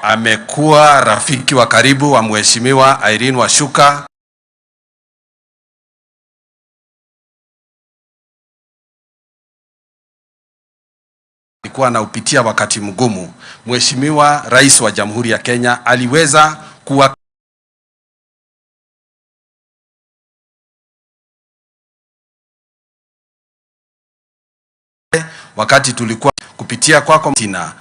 amekuwa rafiki wa karibu wa Mheshimiwa Irene Washuka. Alikuwa na upitia wakati mgumu. Mheshimiwa Rais wa Jamhuri ya Kenya aliweza kuwa wakati tulikuwa kupitia kwako tina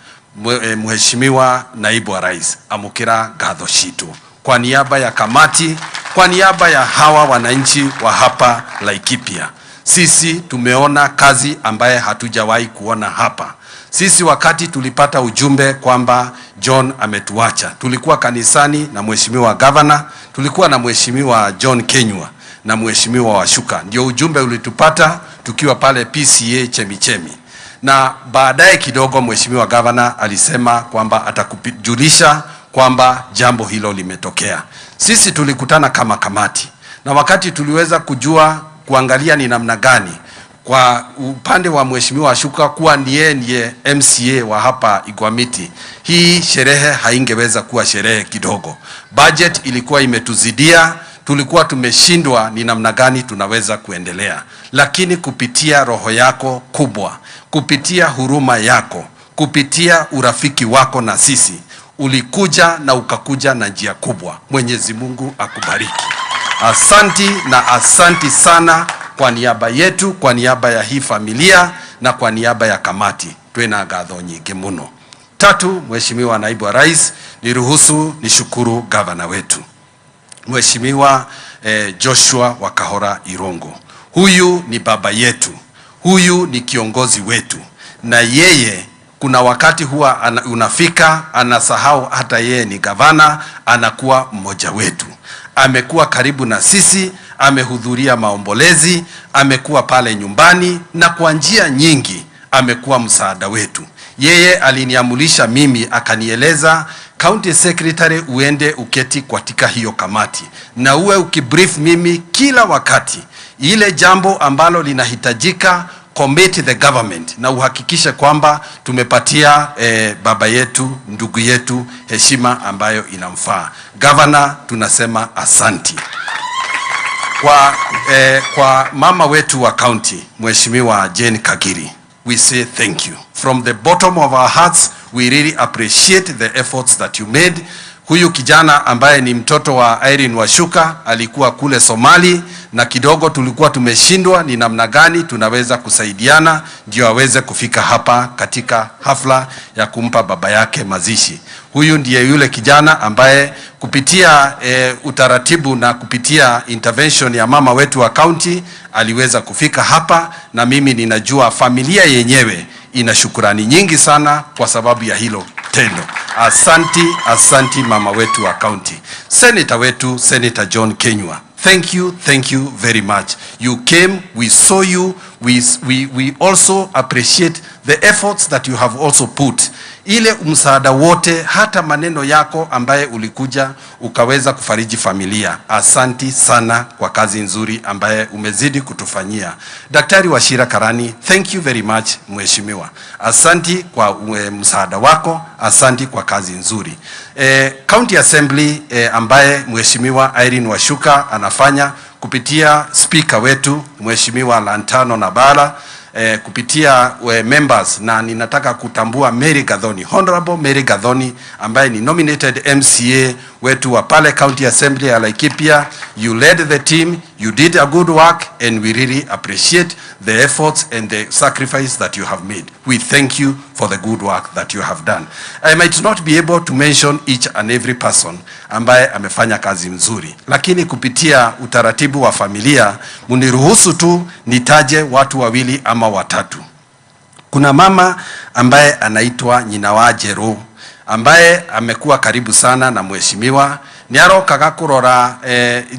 Mheshimiwa Naibu wa Rais amukira gatho shitu kwa niaba ya kamati, kwa niaba ya hawa wananchi wa hapa Laikipia. Sisi tumeona kazi ambaye hatujawahi kuona hapa. Sisi wakati tulipata ujumbe kwamba John ametuacha, tulikuwa kanisani na Mheshimiwa Governor, tulikuwa na Mheshimiwa John Kenywa na Mheshimiwa Washuka. Ndio ujumbe ulitupata tukiwa pale PCA Chemichemi. Na baadaye kidogo Mheshimiwa Governor alisema kwamba atakujulisha kwamba jambo hilo limetokea. Sisi tulikutana kama kamati, na wakati tuliweza kujua kuangalia ni namna gani kwa upande wa Mheshimiwa Washuka kuwa ndiye MCA wa hapa Igwamiti, hii sherehe haingeweza kuwa sherehe kidogo. Budget ilikuwa imetuzidia, tulikuwa tumeshindwa ni namna gani tunaweza kuendelea. Lakini kupitia roho yako kubwa, kupitia huruma yako, kupitia urafiki wako na sisi, ulikuja na ukakuja na njia kubwa. Mwenyezi Mungu akubariki. Asanti na asanti sana kwa niaba yetu, kwa niaba ya hii familia na kwa niaba ya kamati. Twena gatho nyingi muno. Tatu, Mheshimiwa Naibu wa Rais, niruhusu nishukuru gavana wetu Mheshimiwa Joshua Wakahora Irongo. Huyu ni baba yetu, huyu ni kiongozi wetu, na yeye kuna wakati huwa unafika anasahau hata yeye ni gavana, anakuwa mmoja wetu. Amekuwa karibu na sisi, amehudhuria maombolezi, amekuwa pale nyumbani, na kwa njia nyingi amekuwa msaada wetu. Yeye aliniamulisha mimi, akanieleza County Secretary uende uketi katika hiyo kamati na uwe ukibrief mimi kila wakati ile jambo ambalo linahitajika, commit the government, na uhakikishe kwamba tumepatia baba yetu, ndugu yetu heshima ambayo inamfaa. Governor, tunasema asanti. Kwa mama wetu wa county, Mheshimiwa Jane Kagiri, we say thank you. From the bottom of our hearts, we really appreciate the efforts that you made. Huyu kijana ambaye ni mtoto wa Irene Washuka alikuwa kule Somali, na kidogo tulikuwa tumeshindwa ni namna gani tunaweza kusaidiana ndio aweze kufika hapa katika hafla ya kumpa baba yake mazishi. Huyu ndiye yule kijana ambaye kupitia utaratibu na kupitia intervention ya mama wetu wa county aliweza kufika hapa, na mimi ninajua familia yenyewe ina shukrani nyingi sana kwa sababu ya hilo tendo. Asanti, asanti mama wetu wa county. Senator wetu, Senator John Kenywa, thank you very much. You came, we saw you, we also appreciate the efforts that you have also put. Ile msaada wote, hata maneno yako ambaye ulikuja ukaweza kufariji familia. Asanti sana kwa kazi nzuri ambaye umezidi kutufanyia. Daktari Wachira Karani, thank you very much Mheshimiwa. Asanti kwa msaada wako, asanti kwa kazi nzuri. County Assembly ambaye Mheshimiwa Irene Washuka anafanya kupitia speaker wetu Mheshimiwa Lantano Nabala, kupitia members, na ninataka kutambua Mary Gathoni, Honorable Mary Gathoni ambaye ni nominated MCA wetu wa pale County Assembly ya Laikipia. You led the team, you did a good work, and we really appreciate the efforts and the sacrifice that you have made. We thank you for the good work that you have done. I might not be able to mention each and every person ambaye amefanya kazi mzuri, lakini kupitia utaratibu wa familia muniruhusu tu nitaje watu wawili ama watatu. Kuna mama ambaye anaitwa Nyinawajero ambaye amekuwa karibu sana na mheshimiwa ni arokaga kurora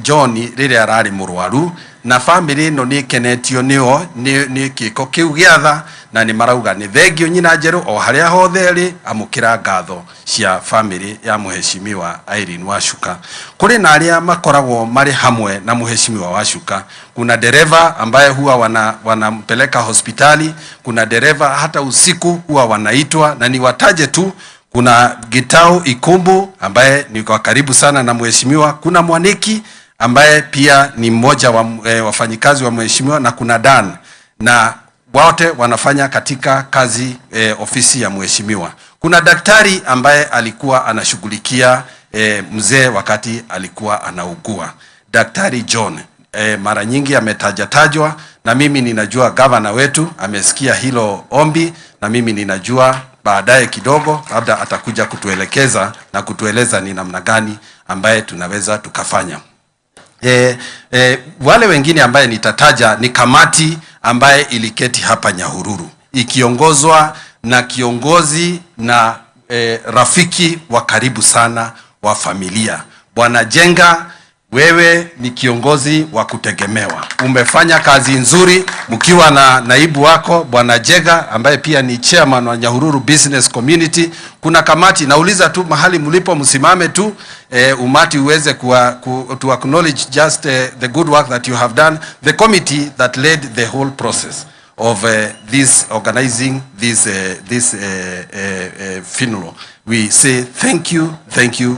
John rire arari murwaru na family no ni kenetio ni kiko kiu giatha na ni marauga ni thengio nyina njeru o haria hothe ri amukira ngatho cia family ya mheshimiwa Irene Washuka. Kuri na aria makoragwo mari hamwe na mheshimiwa Washuka, kuna dereva ambaye huwa wanampeleka hospitali, kuna dereva hata usiku huwa wanaitwa, na ni wataje tu. Kuna Gitau Ikumbu ambaye ni kwa karibu sana na mheshimiwa, kuna Mwaniki ambaye pia ni mmoja wa wafanyikazi wa mheshimiwa, na kuna Dan, na wote wanafanya katika kazi ofisi ya mheshimiwa. Kuna daktari ambaye alikuwa anashughulikia mzee wakati alikuwa anaugua, Daktari John. Mara nyingi ametajatajwa, na mimi ninajua governor wetu amesikia hilo ombi, na mimi ninajua baadaye kidogo labda atakuja kutuelekeza na kutueleza ni namna gani ambaye tunaweza tukafanya. Wale wengine ambaye nitataja ni kamati ambaye iliketi hapa Nyahururu ikiongozwa na kiongozi na rafiki wa karibu sana wa familia, Bwana Njenga. Wewe ni kiongozi wa kutegemewa, umefanya kazi nzuri mkiwa na naibu wako Bwana Njenga ambaye pia ni chairman wa Nyahururu Business Community. Kuna kamati, nauliza tu mahali mlipo msimame tu umati uweze to acknowledge just the good work that you have done, the committee that led the whole process of this organizing this funeral. We say thank you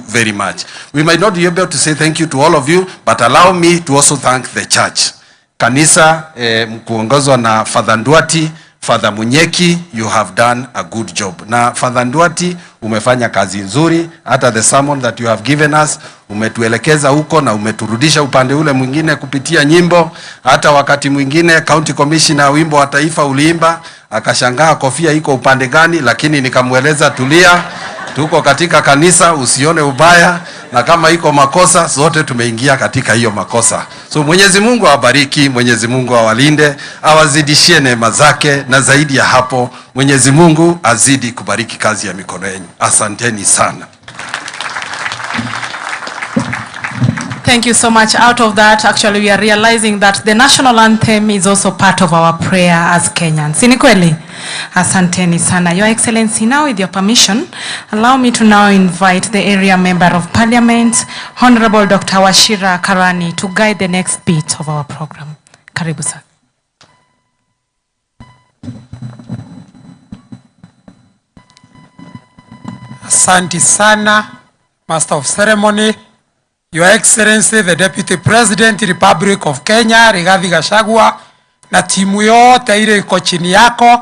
very much. We might not be able to say thank you to all of you, but allow me to also thank the church. Kanisa mkuongozwa na Father Nduati, Father Munyeki, you have done a good job. Na Father Nduati umefanya kazi nzuri, hata the sermon that you have given us umetuelekeza huko na umeturudisha upande ule mwingine kupitia nyimbo. Hata wakati mwingine county commissioner wimbo wa taifa uliimba akashangaa kofia iko upande gani, lakini nikamweleza tulia, tuko katika kanisa, usione ubaya, na kama iko makosa zote tumeingia katika hiyo makosa. So Mwenyezi Mungu awabariki, Mwenyezi Mungu awalinde, awazidishie neema zake, na zaidi ya hapo Mwenyezi Mungu azidi kubariki kazi ya mikono yenu. Asanteni sana. Thank you so much. Out of that, actually, we are realizing that the national anthem is also part of our prayer as Kenyans. Ni kweli? Asanteni sana. Your Excellency, now with your permission, allow me to now invite the area member of parliament, Honorable Dr. Wachira Karani, to guide the next beat of our program. Karibu sana. Asante sana, Master of Ceremony, Your Excellency, the Deputy President, Republic of Kenya, Rigathi Gachagua, na timu yote ile iko chini yako,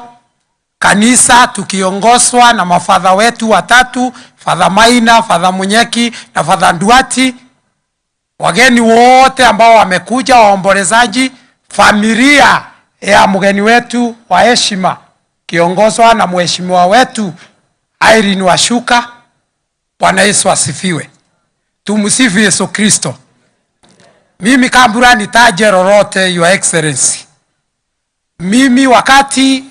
kanisa tukiongozwa na mafadha wetu watatu, Father Maina, Father Munyeki na Father Nduati, wageni wote ambao wamekuja, waombolezaji, familia ya mgeni wetu wa heshima kiongozwa na mheshimiwa wetu Irene Washuka. Bwana Yesu asifiwe. Tumsifu Yesu Kristo. Mimi kabla nitaje lolote, Your Excellency, mimi wakati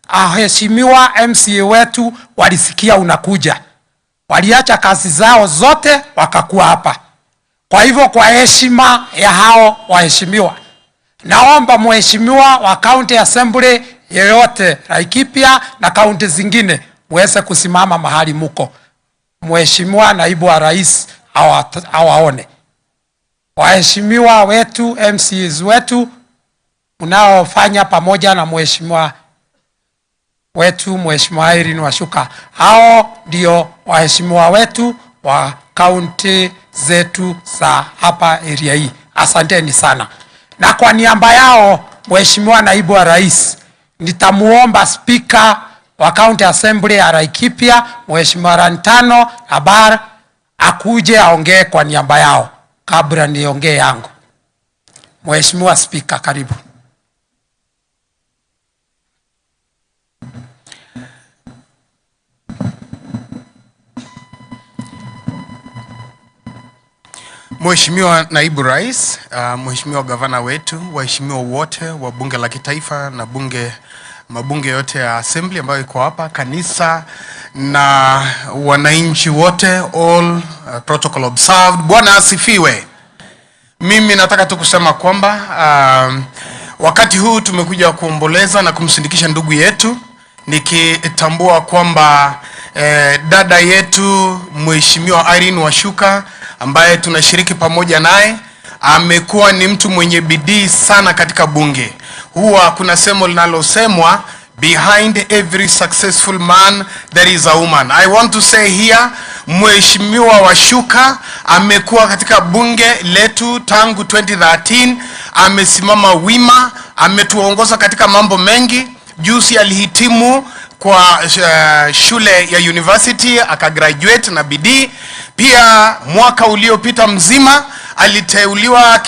aheshimiwa MCA wetu walisikia unakuja, waliacha kazi zao zote wakakuwa hapa. Kwa hivyo kwa heshima ya hao waheshimiwa, naomba mheshimiwa wa county assembly yeyote Laikipia na county zingine muweze kusimama mahali muko. Mheshimiwa naibu wa rais awaone. Waheshimiwa wetu, MCs wetu unaofanya pamoja na mheshimiwa wetu Mheshimiwa Irene Washuka, hao ndio waheshimiwa wetu wa county zetu za hapa area hii. Asanteni sana. Na kwa niaba yao Mheshimiwa naibu wa rais, nitamuomba speaker wa county assembly ya Laikipia Mheshimiwa Rantano Abar akuje aongee kwa niaba yao kabla niongee yangu. Mheshimiwa speaker, karibu. Mheshimiwa naibu rais, Mheshimiwa gavana wetu, waheshimiwa wote wa bunge la kitaifa na bunge mabunge yote ya assembly ambayo iko hapa, kanisa na wananchi wote, all protocol observed. Bwana asifiwe. Mimi nataka tu kusema kwamba wakati huu tumekuja kuomboleza na kumsindikisha ndugu yetu, nikitambua kwamba dada yetu Mheshimiwa Irene Washuka ambaye tunashiriki pamoja naye amekuwa ni mtu mwenye bidii sana katika bunge. Huwa kuna semo linalosemwa, behind every successful man there is a woman. I want to say here, Mheshimiwa Washuka amekuwa katika bunge letu tangu 2013, amesimama wima, ametuongoza katika mambo mengi. Juzi alihitimu kwa shule ya university, akagraduate na bidii. Pia mwaka uliopita mzima aliteuliwa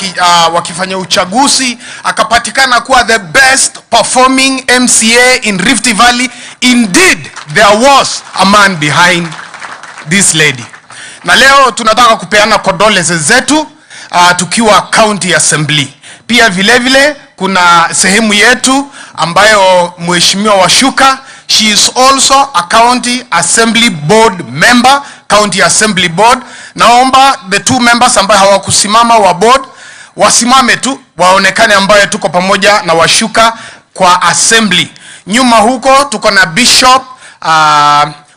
wakifanya uchaguzi, akapatikana kuwa the best performing MCA in Rift Valley. Indeed, there was a man behind this lady. Na leo tunataka kupeana condolences zetu tukiwa county assembly. Pia vile vile kuna sehemu yetu ambayo Mheshimiwa Washuka, she is also a county assembly board member, county assembly board. Naomba the two members ambao hawakusimama wa board wasimame tu, waonekane ambayo tuko pamoja na Washuka kwa assembly. Nyuma huko tuko na Bishop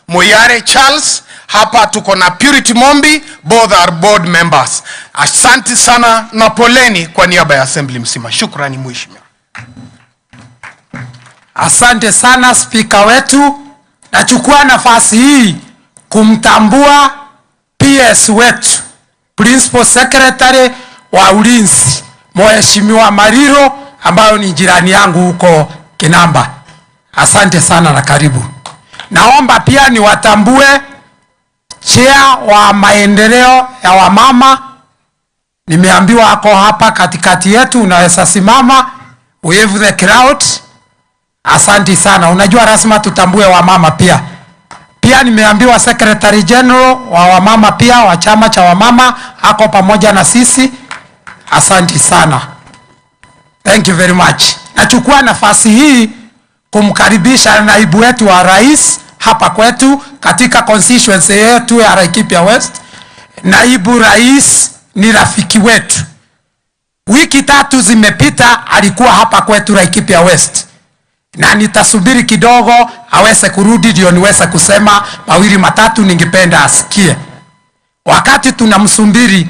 Moyare Charles, hapa tuko na Purity Mombi, both are board members. Asante sana na poleni kwa niaba ya assembly msima. Shukrani mheshimiwa. Asante sana speaker wetu. Nachukua nafasi hii kumtambua PS wetu, Principal Secretary wa ulinzi, Mheshimiwa Mariro, ambayo ni jirani yangu huko Kinamba. Asante sana na karibu. Naomba pia niwatambue chair wa maendeleo ya wamama. Nimeambiwa ako hapa katikati yetu, unaweza simama, wave the crowd. Asante sana. Unajua rasma tutambue wamama pia. Pia nimeambiwa Secretary General wa wamama pia wa chama cha wamama ako pamoja na sisi. Asante sana. Thank you very much. Nachukua nafasi hii kumkaribisha naibu wetu wa rais hapa kwetu katika constituency yetu ya Laikipia West. Naibu rais ni rafiki wetu. Wiki 3 zimepita alikuwa hapa kwetu Laikipia West. Na nitasubiri kidogo aweze kurudi ndio niweze kusema mawili matatu ningependa asikie. Wakati tunamsubiri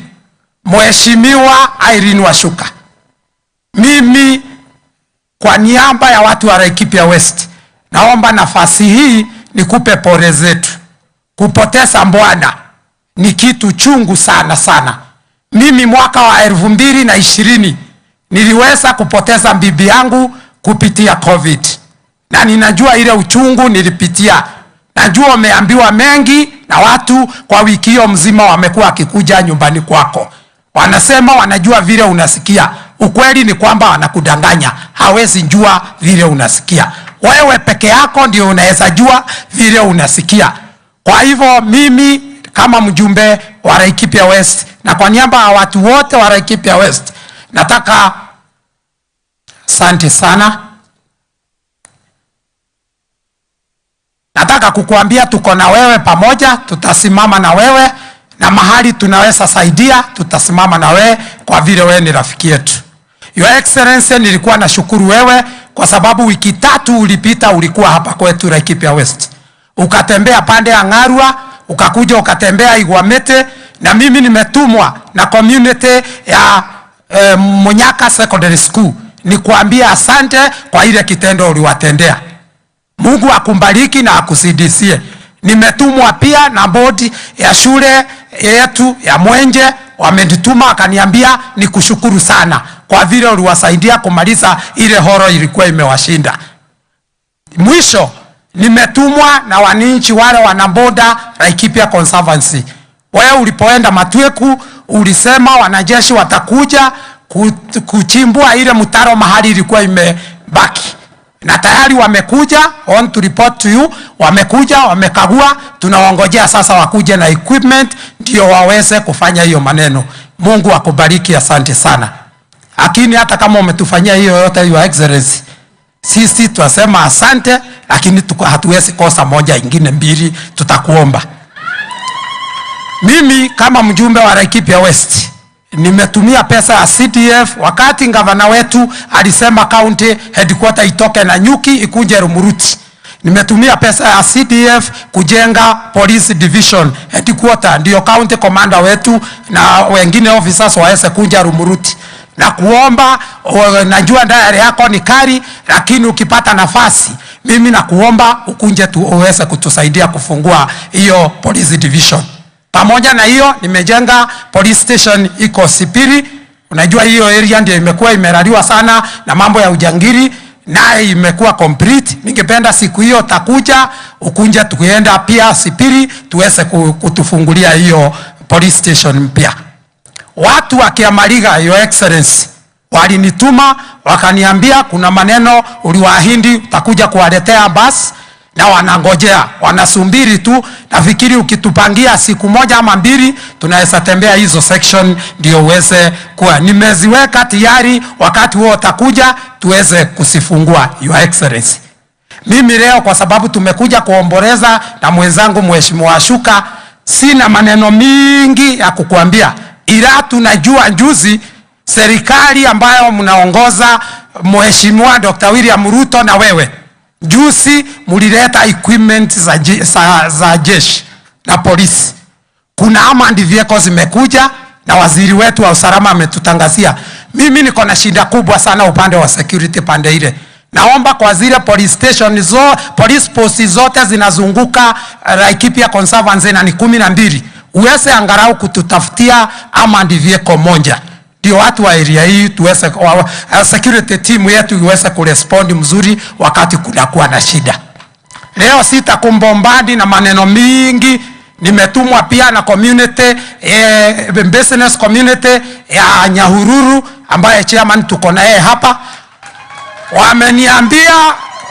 Mheshimiwa Irene Washuka, mimi kwa niaba ya watu wa Laikipia West naomba nafasi hii nikupe pole zetu. Kupoteza bwana ni kitu chungu sana sana. Mimi mwaka wa 2020 niliweza kupoteza bibi yangu kupitia COVID. Na ninajua ile uchungu nilipitia. Najua umeambiwa mengi na watu kwa wiki hiyo mzima wamekuwa akikuja nyumbani kwako. Wanasema wanajua vile unasikia. Ukweli ni kwamba wanakudanganya. Hawezi jua vile unasikia. Wewe peke yako ndio unaweza jua vile unasikia. Kwa hivyo mimi kama mjumbe wa Laikipia West na kwa niaba ya watu wote wa Laikipia West nataka asante sana. Nataka kukuambia tuko na wewe pamoja, tutasimama na wewe na mahali tunaweza saidia tutasimama na wewe kwa vile wewe ni rafiki yetu. Your Excellency, nilikuwa na shukuru wewe kwa sababu wiki 3 ulipita ulikuwa hapa kwetu Laikipia West. Ukatembea pande ya Ngarua, ukakuja ukatembea Igwamete, na mimi nimetumwa na community ya Monyaka Secondary School. Nikuambia asante kwa ile kitendo uliwatendea. Mungu akumbariki na akusidisie. Nimetumwa pia na bodi ya shule yetu ya Mwenje, wamenituma akaniambia nikushukuru sana kwa vile uliwasaidia kumaliza ile horo ilikuwa imewashinda. Mwisho nimetumwa na wananchi wale wanaboda Laikipia Conservancy. Wewe ulipoenda Matweku ulisema wanajeshi watakuja kuchimbua ile mtaro mahali ilikuwa imebaki. Na tayari wamekuja, on to report to you, wamekuja, wamekagua, tunawaongojea sasa wakuje na equipment ndio waweze kufanya hiyo maneno. Mungu akubariki, asante sana. Lakini hata kama umetufanyia hiyo yote, Your Excellency, Sisi tuasema asante, lakini hatuwezi kosa moja ingine mbili, tutakuomba. Mimi kama mjumbe wa Laikipia West nimetumia pesa ya CDF wakati gavana wetu alisema county headquarter itoke na nyuki ikuje Rumuruti. Nimetumia pesa ya CDF kujenga police division headquarter, ndio county commander wetu na wengine officers waweze kuja Rumuruti. Na kuomba, najua ndari yako ni kari, lakini ukipata nafasi mimi na kuomba ukunje tu uweze kutusaidia kufungua hiyo police division. Pamoja na hiyo nimejenga police station iko Sipiri. Unajua hiyo area ndio imekuwa imeraliwa sana na mambo ya ujangiri, na imekuwa complete. Ningependa siku hiyo takuja ukunje tukienda pia Sipiri tuweze kutufungulia hiyo police station mpya. Watu wa Kiamariga, Your Excellency, walinituma wakaniambia kuna maneno uliwaahidi utakuja kuwaletea basi, na wanangojea, wanasumbiri tu. Nafikiri ukitupangia siku moja ama mbili tunaweza tembea hizo section ndio uweze kuwa nimeziweka tayari, wakati huo utakuja tuweze kusifungua. Your Excellency, mimi leo kwa sababu tumekuja kuomboleza na mwenzangu Mheshimiwa Shuka, sina maneno mingi ya kukuambia, ila tunajua juzi serikali ambayo mnaongoza Mheshimiwa Dr. William Ruto na wewe juzi mulileta equipment za jeshi na polisi. Kuna armored vehicles zimekuja na waziri wetu wa usalama ametutangazia. Mimi niko na shida kubwa sana upande wa security pande ile. Naomba kwa zile police station police posts zote zinazunguka Laikipia Conservancy na ni 12 uweze angalau kututafutia armored vehicle moja, ndio watu wa area hii tuweze security team yetu iweze kurespond mzuri wakati kunakuwa na shida. Leo sitakumbombardi na maneno mingi. Nimetumwa pia na community business community ya Nyahururu ambaye chairman tuko naye hapa.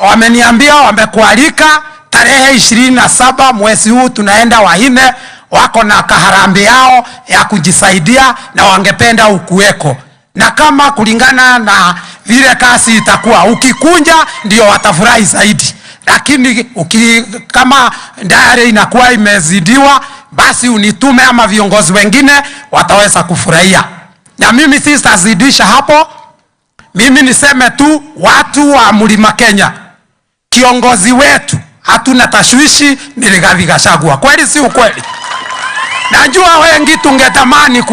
Wameniambia wamekualika tarehe 27 mwezi huu tunaenda Wahine, wako na kaharambe yao ya kujisaidia na wangependa ukuweko. Na kama kulingana na vile kasi itakuwa, ukikunja ndio watafurahi zaidi. Lakini kama diary inakuwa imezidiwa, basi unitume ama viongozi wengine wataweza kufurahia. Na mimi sitazidisha hapo. Mimi niseme tu watu wa Mlima Kenya, kiongozi wetu hatuna tashwishi ni Rigathi Gachagua. Kweli si ukweli? Najua wengi tungetamani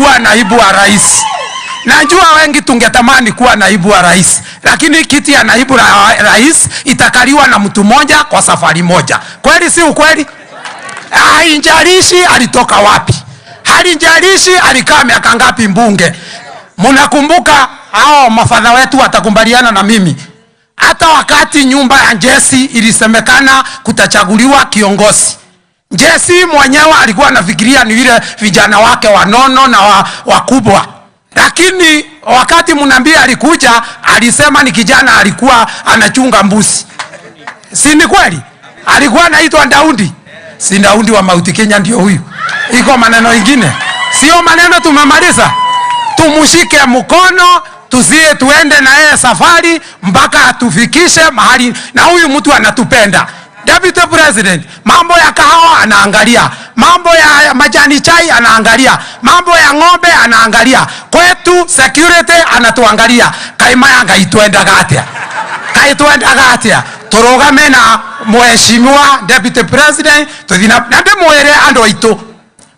kuwa naibu wa rais. Lakini kiti ya naibu rais itakaliwa na mtu mmoja kwa safari moja. Kweli si ukweli? Haijalishi alitoka wapi. Haijalishi alikaa miaka ngapi mbunge. Mnakumbuka hao mafadha wetu watakubaliana na mimi. Hata wakati nyumba ya Jesse ilisemekana kutachaguliwa kiongozi, Jesse mwenyewe alikuwa anafikiria ni vile vijana wake wanono na wakubwa. Lakini wakati Munambia alikuja, alisema ni kijana alikuwa anachunga mbuzi. Si ni kweli? Alikuwa anaitwa Daudi. Si Daudi wa Mount Kenya ndio huyu. Iko maneno mengine. Sio maneno tumemaliza. Tumushike mkono, tuende na yeye safari mpaka atufikishe mahali, na huyu mtu anatupenda. Deputy President, mambo ya kahawa anaangalia, mambo ya majani chai anaangalia, mambo ya ng'ombe anaangalia, kwetu security anatuangalia. Kaima yanga ituenda gatia turugame na Mheshimiwa Deputy President tuthina nande mwere ando itu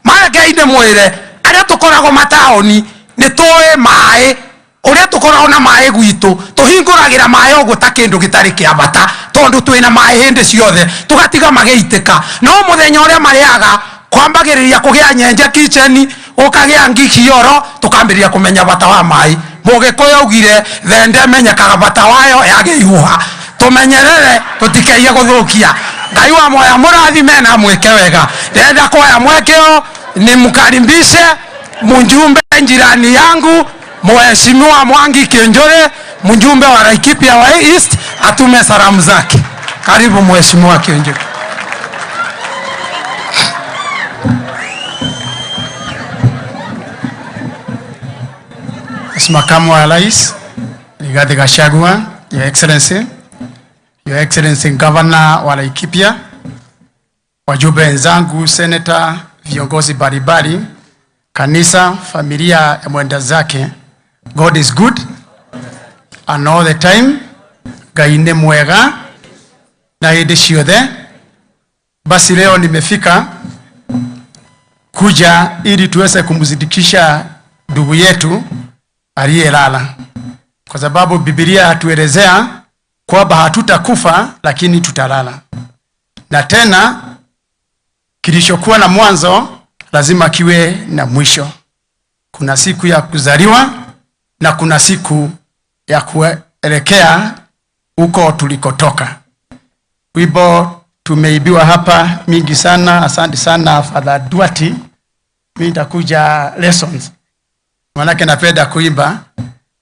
mage inde mwere aria tukorago mataoni ni toe mai uria tukorago na mai gwitu tuhinguragira mai ogo ta kindu gitari kia bata tondu twina mai hindi ciothe tugatiga mageitika no muthenya uria mariaga kwambagiriria kugia nyenje kitchen ukagia ngikioro tukambiriria kumenya bata wa mai mugikoyo ugire thende menyekaga bata wayo yageihuha tumenyerere tutikaiye guthukia Ngai wa moya murathime na mweke wega. Ndenda kwa mwekeo ni mkaribishe mjumbe jirani yangu Mheshimiwa Mwangi Kionjore, mjumbe wa Laikipia wa East, atume salamu zake. Karibu Mheshimiwa Kionjore. Makamu wa Rais Rigathi Gachagua, Your Excellency, Your Excellency Governor wa Laikipia, wajumbe wenzangu, senator, viongozi mbalimbali, kanisa, familia ya mwenda zake. God is good and all the time. Gaine mwega na hidi ciothe. Basi leo nimefika kuja ili tuweze kumzidikisha ndugu yetu aliyelala, kwa sababu Biblia hatuelezea kwamba hatutakufa lakini tutalala, na tena kilichokuwa na mwanzo lazima kiwe na mwisho. Kuna siku ya kuzaliwa na kuna siku ya kuelekea huko tulikotoka. Wimbo tumeibiwa hapa mingi sana. Asante sana Father Duati. Mimi nitakuja lessons, manake napenda kuimba,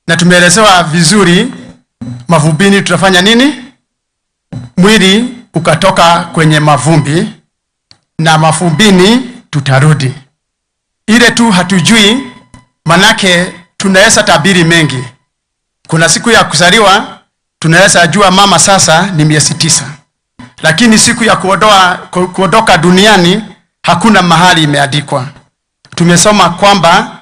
na tumeelezewa vizuri mavumbini tutafanya nini. Mwili ukatoka kwenye mavumbi na mavumbini tutarudi. Ile tu hatujui, manake tunaweza tabiri mengi. Kuna siku ya kuzaliwa tunaweza jua mama sasa ni miezi 9, lakini siku ya kuondoka duniani hakuna mahali imeandikwa. Tumesoma kwamba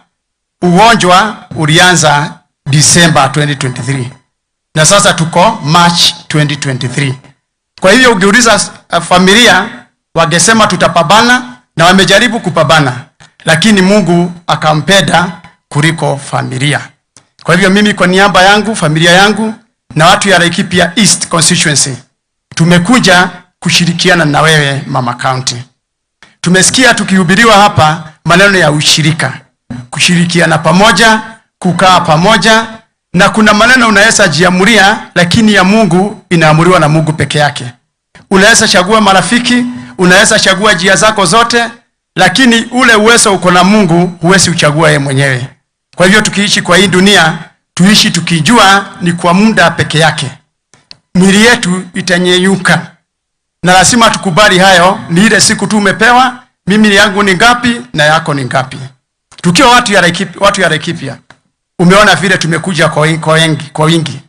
ugonjwa ulianza December 2023 na sasa tuko March 2023. Kwa hivyo ukiuliza familia wangesema tutapambana, na wamejaribu kupambana, lakini Mungu akampenda kuliko familia. Kwa hivyo mimi kwa niaba yangu, familia yangu na watu ya Laikipia East Constituency tumekuja kushirikiana na wewe Mama County. Tumesikia tukihubiriwa hapa maneno ya ushirika, kushirikiana pamoja, kukaa pamoja, na kuna maneno unaweza jiamuria, lakini ya Mungu inaamuriwa na Mungu peke yake. Unaweza chagua marafiki, unaweza chagua njia zako zote, lakini ule uwezo uko na Mungu, huwezi uchagua yeye mwenyewe. Kwa hivyo tukiishi kwa hii dunia, tuishi tukijua ni kwa muda peke yake. Mwili yetu itanyeyuka, na lazima tukubali hayo. Ni ile siku tu umepewa, mimi yangu ni ngapi na yako ni ngapi. Tukiwa watu ya Laikipia, umeona vile tumekuja kwa wingi.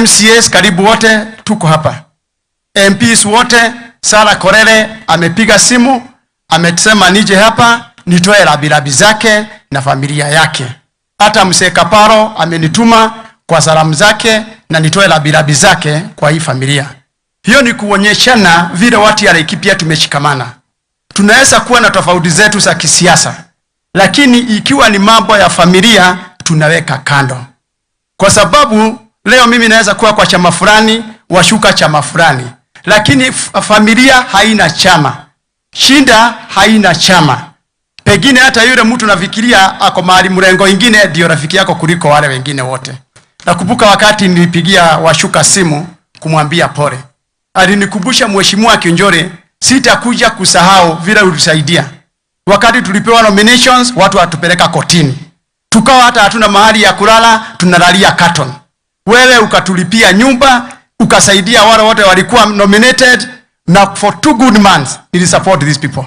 MCAs karibu wote tuko hapa. MPs wote, Sara Korere amepiga simu, amesema nije hapa nitoe rabilabi zake na familia yake. Hata Mzee Kaparo amenituma kwa salamu zake na nitoe rabilabi zake kwa hii familia. Hiyo ni kuonyeshana vile watu ya Laikipia tumeshikamana. Tunaweza kuwa na tofauti zetu za kisiasa, lakini ikiwa ni mambo ya familia tunaweka kando. Kwa sababu leo mimi naweza kuwa kwa chama fulani, washuka chama fulani, lakini familia haina chama. Shinda haina chama. Pengine hata yule mtu nafikiria ako mahali mrengo ingine ndio rafiki yako kuliko wale wengine wote. Nakumbuka wakati nilipigia washuka simu kumwambia pole, alinikumbusha Mheshimiwa Kinjore, sitakuja kusahau vile ulisaidia. Wakati tulipewa nominations, watu watupeleka kotini, tukawa hata hatuna mahali ya kulala, tunalalia carton. Wewe ukatulipia nyumba, ukasaidia wale wote walikuwa nominated, na for 2 good months nili support these people.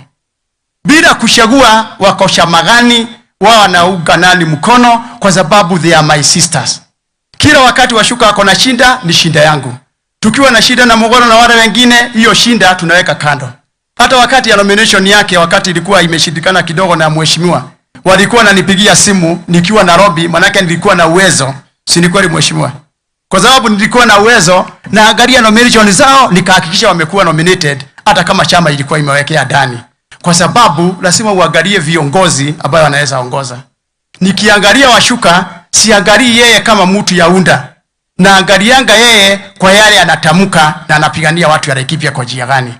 Bila kuchagua wako chama gani, wao wanaunga nani mkono, kwa sababu they are my sisters. Kila wakati washuka wako na shinda, ni shinda yangu. Tukiwa na shida na Mogoro na wale wengine, hiyo shinda tunaweka kando. Hata wakati ya nomination yake, wakati ilikuwa imeshindikana kidogo na mheshimiwa, walikuwa nanipigia simu nikiwa Nairobi, manake nilikuwa na uwezo. Si ni kweli mheshimiwa? Kwa sababu nilikuwa na uwezo na angalia nomination zao, nikahakikisha wamekuwa nominated hata kama chama ilikuwa imewekea ndani. Kwa sababu lazima uangalie viongozi ambao wanaweza ongoza. Nikiangalia washuka, siangalii yeye kama mtu ya unda, na angalianga yeye kwa yale anatamka na anapigania watu ya Laikipia kwa njia gani.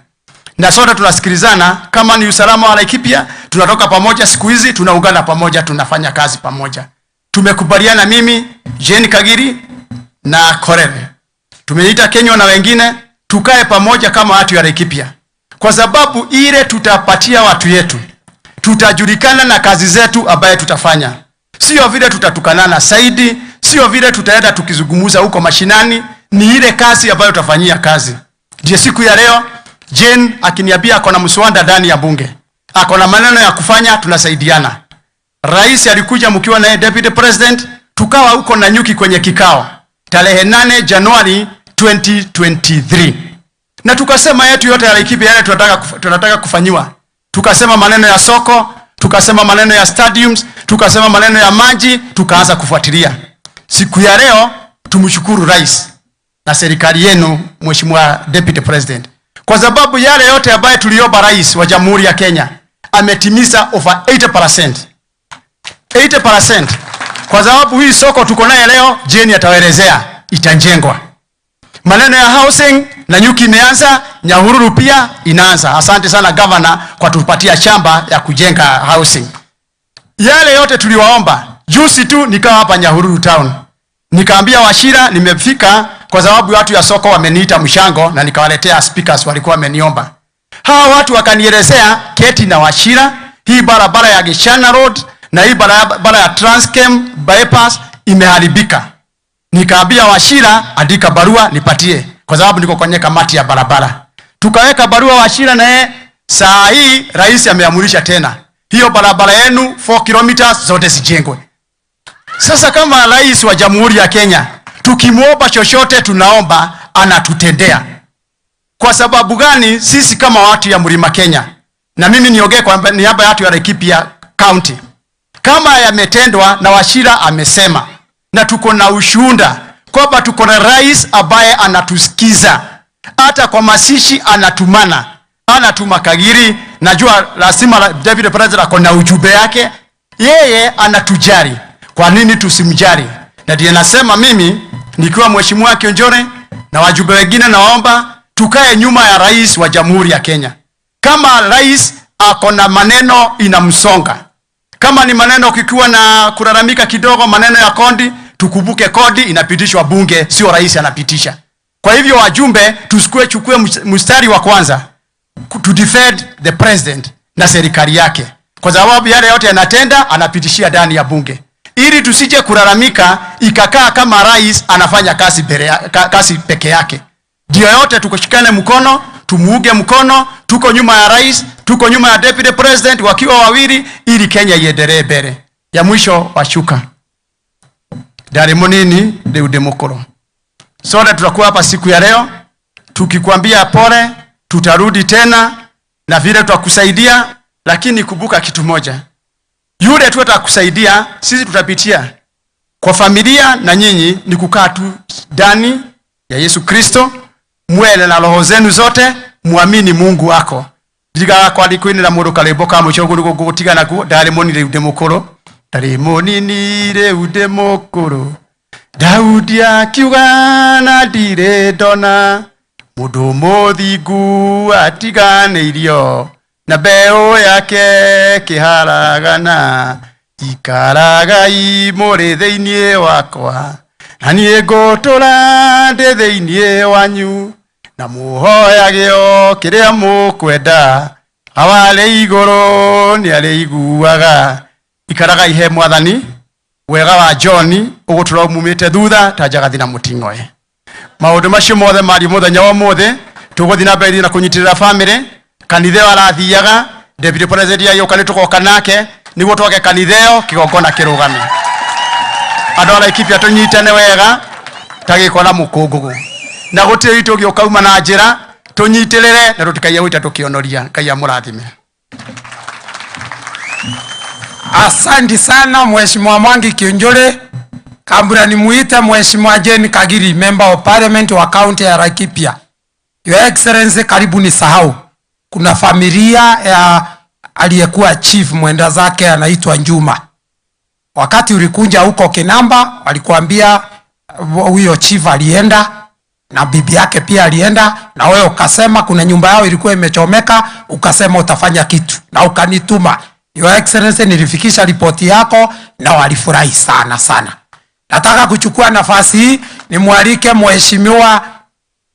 Na sote tunasikilizana, kama ni usalama wa Laikipia, tunatoka pamoja siku hizi, tunaungana pamoja, tunafanya kazi pamoja. Tumekubaliana mimi, Jane Kagiri na Korere. Tumeita Kenya na wengine, tukae pamoja kama watu ya Laikipia. Kwa sababu ile tutapatia watu yetu, tutajulikana na kazi zetu ambaye tutafanya. Sio vile tutatukanana saidi, sio vile tutaenda tukizungumuza huko mashinani, ni ile kazi ambayo tutafanyia kazi. Je, siku ya leo Jane akiniambia ako na mswada ndani ya bunge, ako na maneno ya kufanya, tunasaidiana. Rais alikuja mkiwa na deputy president, tukawa huko na nyuki kwenye kikao. Tarehe 8 Januari 2023. Na tukasema yetu yote ya Laikipia yale tunataka kufanyiwa. Tukasema maneno ya soko, tukasema maneno ya stadiums, tukasema maneno ya maji, tukaanza kufuatilia. Siku ya leo tumshukuru rais na serikali yenu Mheshimiwa Deputy President. Kwa sababu yale yote ambayo tuliomba rais wa Jamhuri ya Kenya ametimiza over 80%. 80%. Kwa sababu hii soko tuko naye leo, Jeni atawaelezea itajengwa. Maneno ya housing na nyuki imeanza, Nyahururu pia inaanza. Asante sana governor kwa tupatia shamba ya kujenga housing. Yale yote tuliwaomba. Juzi tu nikawa hapa Nyahururu town. Nikaambia Washira nimefika kwa sababu watu ya soko wameniita mshango na nikawaletea speakers walikuwa wameniomba. Hawa watu wakanielezea keti na Washira, hii barabara ya Gishana Road na hii barabara ya Transcam bypass imeharibika. Nikaambia Washira andika barua nipatie kwa sababu niko kwenye kamati ya barabara. Tukaweka barua Washira na saa hii rais ameamurisha tena. Hiyo barabara yenu 4 kilometers zote zijengwe. Sasa kama rais wa Jamhuri ya Kenya tukimuomba chochote tunaomba anatutendea. Kwa sababu gani? Sisi kama watu ya Mlima Kenya, na mimi niongee kwa niaba ya watu ya Laikipia County, kama yametendwa na Washira amesema, na tuko na ushuhuda kwamba tuko na rais ambaye anatusikiza, hata kwa masishi anatumana, anatuma Kagiri. Najua lazima David President ako na ujumbe yake, yeye anatujari. Kwa nini tusimjari? Na ndiye nasema mimi nikiwa Mheshimiwa Kionjore na wajumbe wengine naomba tukae nyuma ya rais wa Jamhuri ya Kenya. Kama rais ako na maneno inamsonga, kama ni maneno kikiwa na kulalamika kidogo maneno ya kodi, tukumbuke kodi inapitishwa bunge, sio rais anapitisha. Kwa hivyo wajumbe chukue mstari wa kwanza to defend the president na serikali yake, kwa sababu yale yote yanatenda anapitishia ndani ya bunge, ili tusije kulalamika ikakaa kama rais anafanya kazi peke yake. Ndio yote tukushikane mkono, tumuuge mkono, tuko nyuma ya rais, tuko nyuma ya Deputy President wakiwa wawili, ili Kenya iendelee mbele. Ya mwisho washuka Dari monini de udemokoro. Sote tutakuwa hapa siku ya leo tukikwambia pole, tutarudi tena na vile tutakusaidia, lakini kumbuka kitu moja. Yule tu atakusaidia, sisi tutapitia. Kwa familia na nyinyi ni kukaa tu ndani ya Yesu Kristo, mwele na roho zenu zote, muamini Mungu wako. Diga kwa likuini na mundu kaleboka muchoguru gutiga na ku Dari monini udemokoro. Dari monini udemokoro. Daudi akiuga na ndire ndona mundu muthingu atiganeirio na mbeu yake kiharagana ikaragai muri theinie wakwa na nie ngutura ndi theinie wanyu na muhoyagio kiria mukwenda awale iguru ni ariguaga ikaragai he mwathani wega wa John ugutura mumite thutha tajagathi na mutingoe maundu macio mothe mari muthenya wa mothe tuguthi na mbere na kunyitirira family kanitheo arathiaga Deputy President ya yokani tukoka nake niguo twoke kanitheo kigongona kirugame andu Laikipia tunyitane wega tagikona mukungugu na gutiri itu giokauma na njira tunyitirire na tutikaiya gwita tukionoria kaiya murathime. Asante sana Mheshimiwa Mwangi Kionjore. Kabla nimuite Mheshimiwa Jane Kagiri, Member of Parliament wa County ya Laikipia. Your Excellency, karibu ni sahau. Kuna familia ya aliyekuwa chief mwenda zake anaitwa Njuma. Wakati ulikunja huko Kinamba, walikuambia huyo chief alienda na bibi yake pia alienda, na wewe ukasema kuna nyumba yao ilikuwa imechomeka, ukasema utafanya kitu na ukanituma. Your Excellency, nilifikisha ripoti yako na walifurahi sana sana. Nataka kuchukua nafasi hii nimwalike Mheshimiwa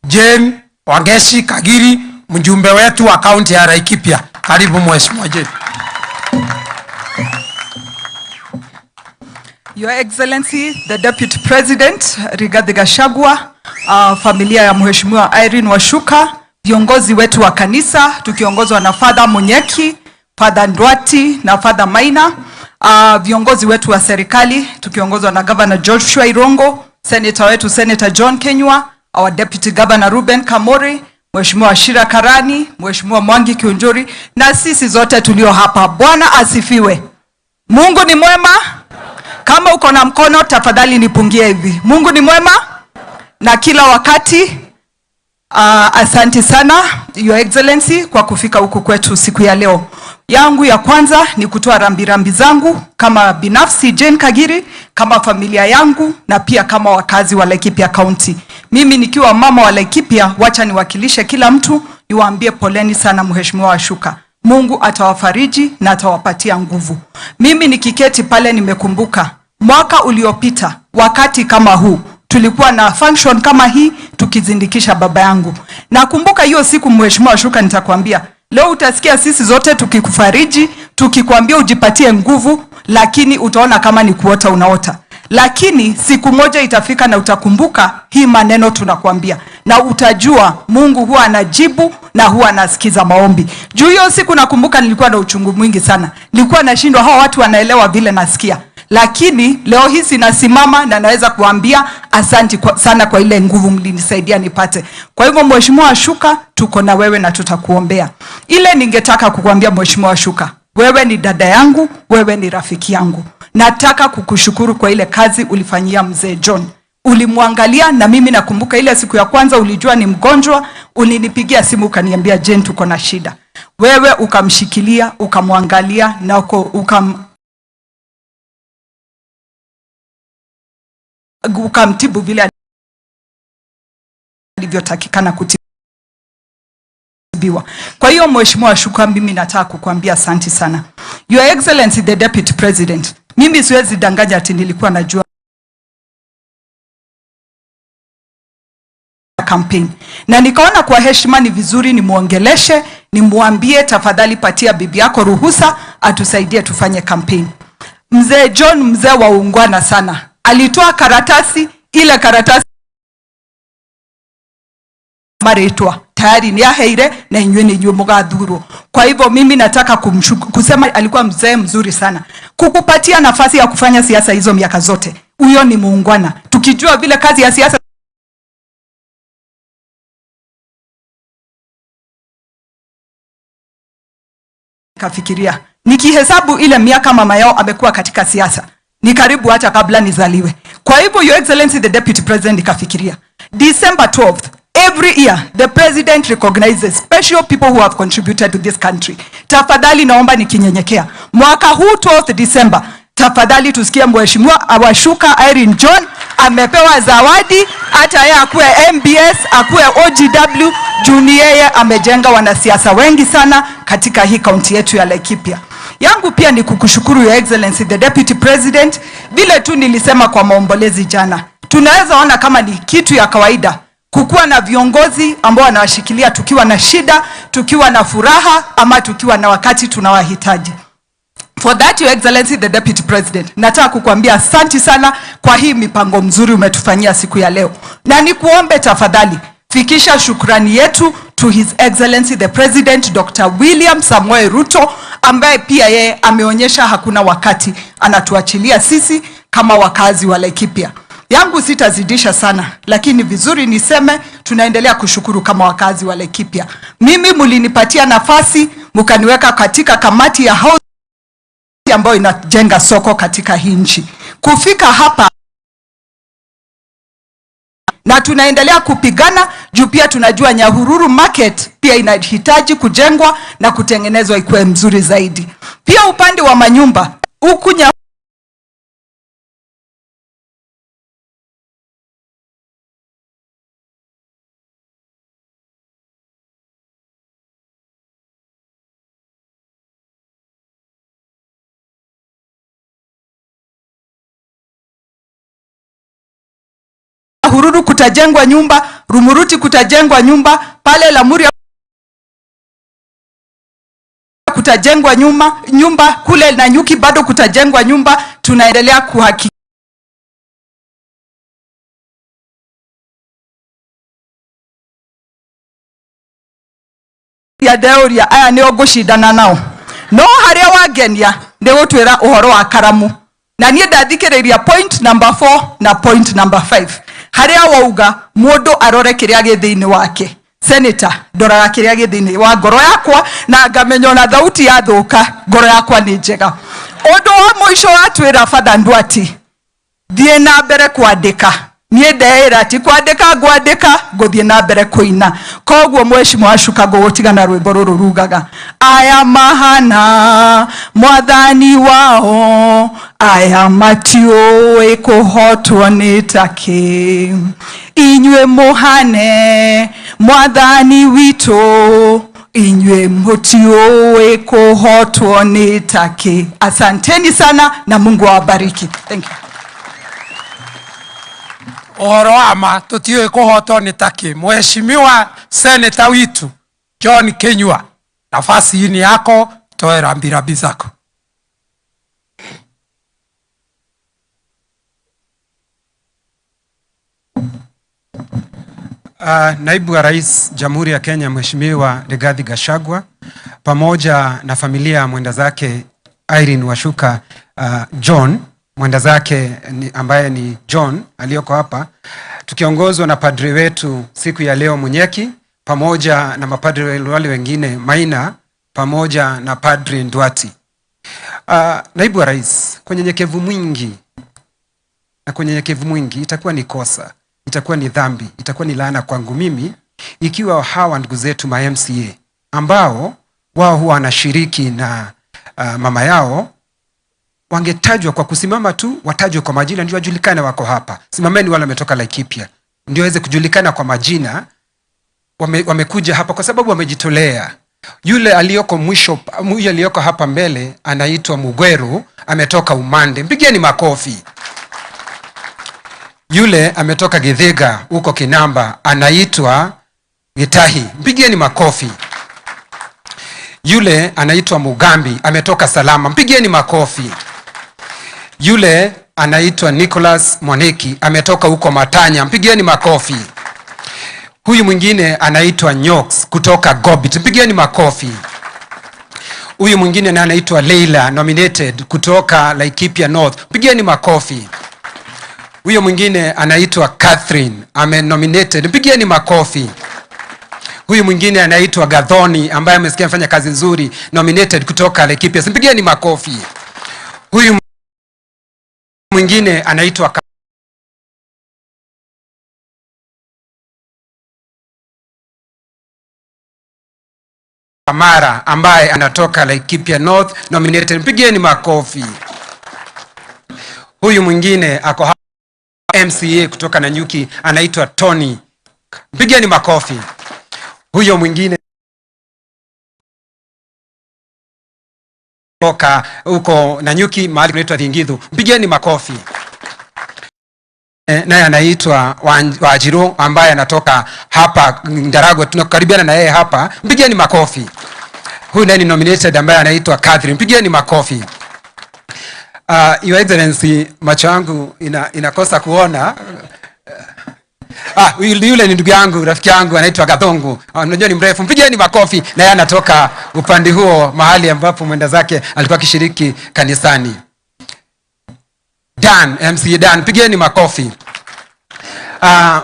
Jane Wangeshi Kagiri, mjumbe wetu wa kaunti ya Laikipia. Karibu Mheshimiwa Jane. Your Excellency, the Deputy President, Rigathi Gachagua, familia ya Mheshimiwa Irene Washuka, viongozi wetu wa kanisa, tukiongozwa na Father Munyeki, Father Ndwati na Father Maina, viongozi wetu wa serikali, tukiongozwa na Governor Joshua Irongo, Senator wetu Senator John Kenywa, our Deputy Governor Ruben Kamori, Mheshimiwa Shira Karani, Mheshimiwa Mwangi Kiunjuri, na sisi zote tulio hapa. Bwana asifiwe. Mungu ni mwema. Kama uko na mkono tafadhali nipungie hivi. Mungu ni mwema na kila wakati. Asante sana Your Excellency kwa kufika huku kwetu siku ya leo. Yangu ya kwanza ni kutoa rambirambi zangu kama binafsi Jane Kagiri, kama familia yangu na pia kama wakazi wa Laikipia County. Mimi nikiwa mama wa Laikipia, wacha niwakilishe kila mtu, niwaambie poleni sana Mheshimiwa Washuka. Mungu atawafariji na atawapatia nguvu. Mimi nikiketi pale nimekumbuka mwaka uliopita wakati kama huu tulikuwa na function kama hii tukizindikisha baba yangu. Nakumbuka hiyo siku Mheshimiwa Washuka, nitakwambia leo utasikia sisi zote tukikufariji, tukikwambia ujipatie nguvu, lakini utaona kama ni kuota unaota. Lakini siku moja itafika na utakumbuka hii maneno tunakwambia, na utajua Mungu huwa anajibu na huwa anasikiza maombi. Juu hiyo siku nakumbuka nilikuwa na uchungu mwingi sana. Nilikuwa nashindwa hawa watu wanaelewa vile nasikia. Lakini leo hii sinasimama na naweza kuambia asante sana kwa ile nguvu mlinisaidia nipate. Kwa hivyo Mheshimiwa Washuka, tuko na wewe na tutakuombea. Ile ningetaka kukuambia Mheshimiwa Washuka, wewe ni dada yangu, wewe ni rafiki yangu. Nataka kukushukuru kwa ile kazi ulifanyia mzee John. Ulimwangalia, na mimi nakumbuka ile siku ya kwanza ulijua ni mgonjwa, ulinipigia simu ukaniambia Jane tuko na shida. Wewe ukamshikilia, ukamwangalia na ukamtibu vile alivyotakikana kutibiwa. Kwa hiyo Mheshimiwa Washuka, mimi nataka kukuambia asante sana. Your Excellency the Deputy President, mimi siwezi danganya ati nilikuwa najua campaign. Na nikaona kwa heshima ni vizuri nimuongeleshe, nimuambie tafadhali patia bibi yako ruhusa atusaidie tufanye campaign. Mzee John mzee wa ungwana sana. Alitoa karatasi, ile karatasi maretwa tayari ni aheire na inywe ni mugathuro. Kwa hivyo mimi nataka kusema alikuwa mzee mzuri sana kukupatia nafasi ya kufanya siasa hizo miaka zote. Huyo ni muungwana. Tukijua vile kazi ya siasa kafikiria nikihesabu ile miaka mama yao amekuwa katika siasa ni karibu hata kabla nizaliwe. Kwa hivyo Your Excellency the Deputy President kafikiria December 12th every year the president recognizes special people who have contributed to this country. Tafadhali naomba nikinyenyekea, mwaka huu 12th December tafadhali tusikie Mheshimiwa Washuka Irene John amepewa zawadi, hata yeye akuwe MBS, akuwe OGW, juni yeye amejenga wanasiasa wengi sana katika hii kaunti yetu ya Laikipia. Yangu pia ni kukushukuru Your Excellency the Deputy President, vile tu nilisema kwa maombolezi jana. Tunaweza ona kama ni kitu ya kawaida kukuwa na viongozi ambao wanawashikilia tukiwa na shida, tukiwa na furaha, ama tukiwa na wakati tunawahitaji. For that Your Excellency the Deputy President, nataka kukuambia asante sana kwa hii mipango mzuri umetufanyia siku ya leo. Na nikuombe tafadhali fikisha shukrani yetu to His Excellency the President Dr. William Samoei Ruto, ambaye pia yeye ameonyesha hakuna wakati anatuachilia sisi kama wakazi wa Laikipia. Yangu sitazidisha sana, lakini vizuri niseme tunaendelea kushukuru kama wakazi wa Laikipia. Mimi mulinipatia nafasi, mkaniweka katika kamati ya house ambayo inajenga soko katika hii nchi. Kufika hapa na tunaendelea kupigana juu pia tunajua Nyahururu market pia inahitaji kujengwa na kutengenezwa ikuwe mzuri zaidi. Pia upande wa manyumba huku Nyahururu kutajengwa nyumba, Rumuruti kutajengwa nyumba, pale Lamuri kutajengwa nyumba, kule Nanyuki bado kutajengwa nyumba. Tunaendelea kuhakikisha ya deoria aya nio gushindana nao no haria wagenia ni gutwira uhoro wa karamu, na nie ndathikiriria point number 4 na point number 5. haria wauga mundu arore kiria githini wake. Senator, ndoraga kiria githini wa ngoro yakwa na ngamenya na thauti ya thuka ngoro yakwa ni njega. Undu wa muico atwira Father Ndwati, thie na mbere kwandika. Nie ndeira ti kwandika ngwandika, nguthie na mbere kuina. Koguo Mheshimiwa Washuka ngugutiga na rwimbo ruru rugaga, aya mahana mwathani wao, aya matiũĩ kũhotwo nĩ taki. Inyue muhane mwathani witũ, inyue mutiũĩ kũhotwo nĩ taki. Asanteni sana na Mungu awabariki. Thank you. Ohoro ama tutiũĩ kũhotwo nĩ taki. Mheshimiwa Senator witu John Kenyua, nafasi hii ni yako, toe rambirambi zako. Naibu wa Rais Jamhuri ya Kenya Mheshimiwa Rigathi Gachagua pamoja na familia mwenda zake Irene Washuka, John mwenda zake ambaye ni John aliyoko hapa, tukiongozwa na padri wetu siku ya leo Munyeki pamoja na mapadri wale wengine Maina pamoja na Padri Ndwati. Naibu wa Rais, kwa unyenyekevu mwingi na kwa unyenyekevu mwingi itakuwa ni kosa, itakuwa ni dhambi, itakuwa ni laana kwangu mimi ikiwa hawa ndugu zetu ma MCA ambao wao huwa wanashiriki na mama yao wangetajwa kwa kusimama tu, watajwe kwa majina ndio wajulikane wako hapa. Simameni wale wametoka Laikipia ndio waweze kujulikana kwa majina, wamekuja hapa kwa sababu wamejitolea. Yule aliyoko mwisho, yule aliyoko hapa mbele anaitwa Mugweru, ametoka Umande, mpigieni makofi. Yule ametoka Githega huko Kinamba anaitwa Gitahi, mpigieni makofi. Yule anaitwa Mugambi ametoka Salama, mpigieni makofi. Yule anaitwa Nicholas Mwaneki ametoka huko Matanya, mpigieni makofi. Huyu mwingine anaitwa Nyox kutoka Gobit, mpigieni makofi. Huyu mwingine anaitwa Leila nominated kutoka Laikipia North, mpigieni makofi. Huyu mwingine anaitwa Catherine nominated, mpigieni makofi. Huyu mwingine anaitwa Gathoni ambaye amesikia amefanya kazi nzuri, nominated kutoka Laikipia, mpigieni makofi. Huyu mwingine anaitwa Kamara ambaye anatoka Laikipia North, nominated, mpigieni makofi. Huyu mwingine ako hapa MCA kutoka Nanyuki anaitwa Tony, mpigieni makofi. Huyo mwingine kutoka huko Nanyuki mahali kunaitwa Thingithu, mpigieni makofi. Naye anaitwa Wajiro ambaye anatoka hapa Ndaragwa, tunakaribiana na yeye hapa, mpigieni makofi. Huyu naye ni nominated ambaye anaitwa Catherine, mpigieni makofi. Your Excellency, macho yangu inakosa kuona. Yule ni ndugu yangu, rafiki yangu anaitwa Gathongu. Unajua ni mrefu, mpigieni makofi. Na yeye anatoka upande huo mahali ambapo mwenda zake alikuwa akishiriki kanisani. Dan, MCA Dan, mpigieni makofi.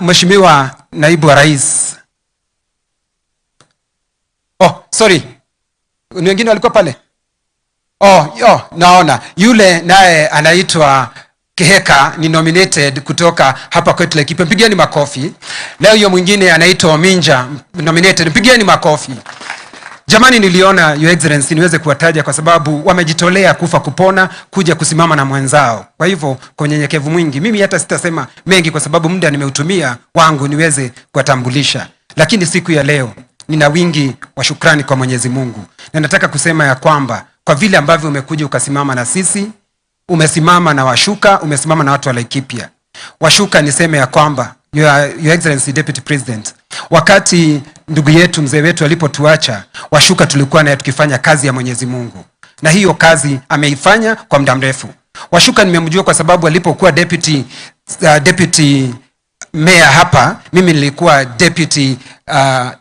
Mheshimiwa Naibu wa Rais. Sorry. Ni wengine walikuwa pale? Naona. Yule naye anaitwa Keheka ni nominated kutoka hapa kwetu Laikipia, mpigieni makofi. Leo hiyo mwingine anaitwa Minja nominated, mpigieni makofi. Jamani, niliona Your Excellency niweze kuwataja kwa sababu wamejitolea kufa kupona kuja kusimama na mwenzao. Kwa hivyo kwa unyenyekevu mwingi mimi hata sitasema mengi kwa sababu muda nimeutumia wangu niweze kuwatambulisha. Lakini siku ya leo nina wingi wa shukrani kwa Mwenyezi Mungu. Na nataka kusema ya kwamba kwa vile ambavyo umekuja ukasimama na sisi, umesimama na Washuka, umesimama na watu wa Laikipia. Washuka niseme ya kwamba Your Excellency Deputy President, wakati ndugu yetu mzee wetu alipotuacha, Washuka tulikuwa naye tukifanya kazi ya Mwenyezi Mungu. Na hiyo kazi ameifanya kwa muda mrefu. Washuka nimemjua kwa sababu alipokuwa deputy mayor hapa, mimi nilikuwa deputy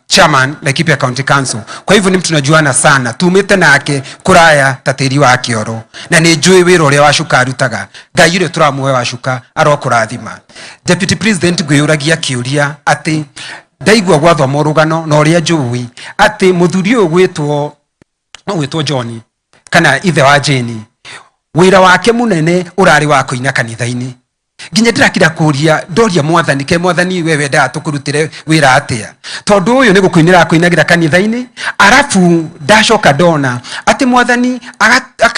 chairman Laikipia County Council. Kwa hivyo ni mtu tunajuana sana. Tumite nake kuraya tatiri wa Kioro. Na ni njui wira uria Washuka arutaga. Ngai ure turamuwe Washuka arokurathima. Deputy President gwiyuragia kiuria ati ndaigua gwathwa morugano na uria njui ati muthuri uyu gwitwo John kana ithe wa Jane wira wake munene urari wa kuina kanitha-ini. Nginya ndirakira kuria ndoria mwathani ke mwathani wewe nda tukurutire wira atia tondu uyu ni gukuinira kuinagira kanitha-ini arafu ndacoka ndona ati mwathani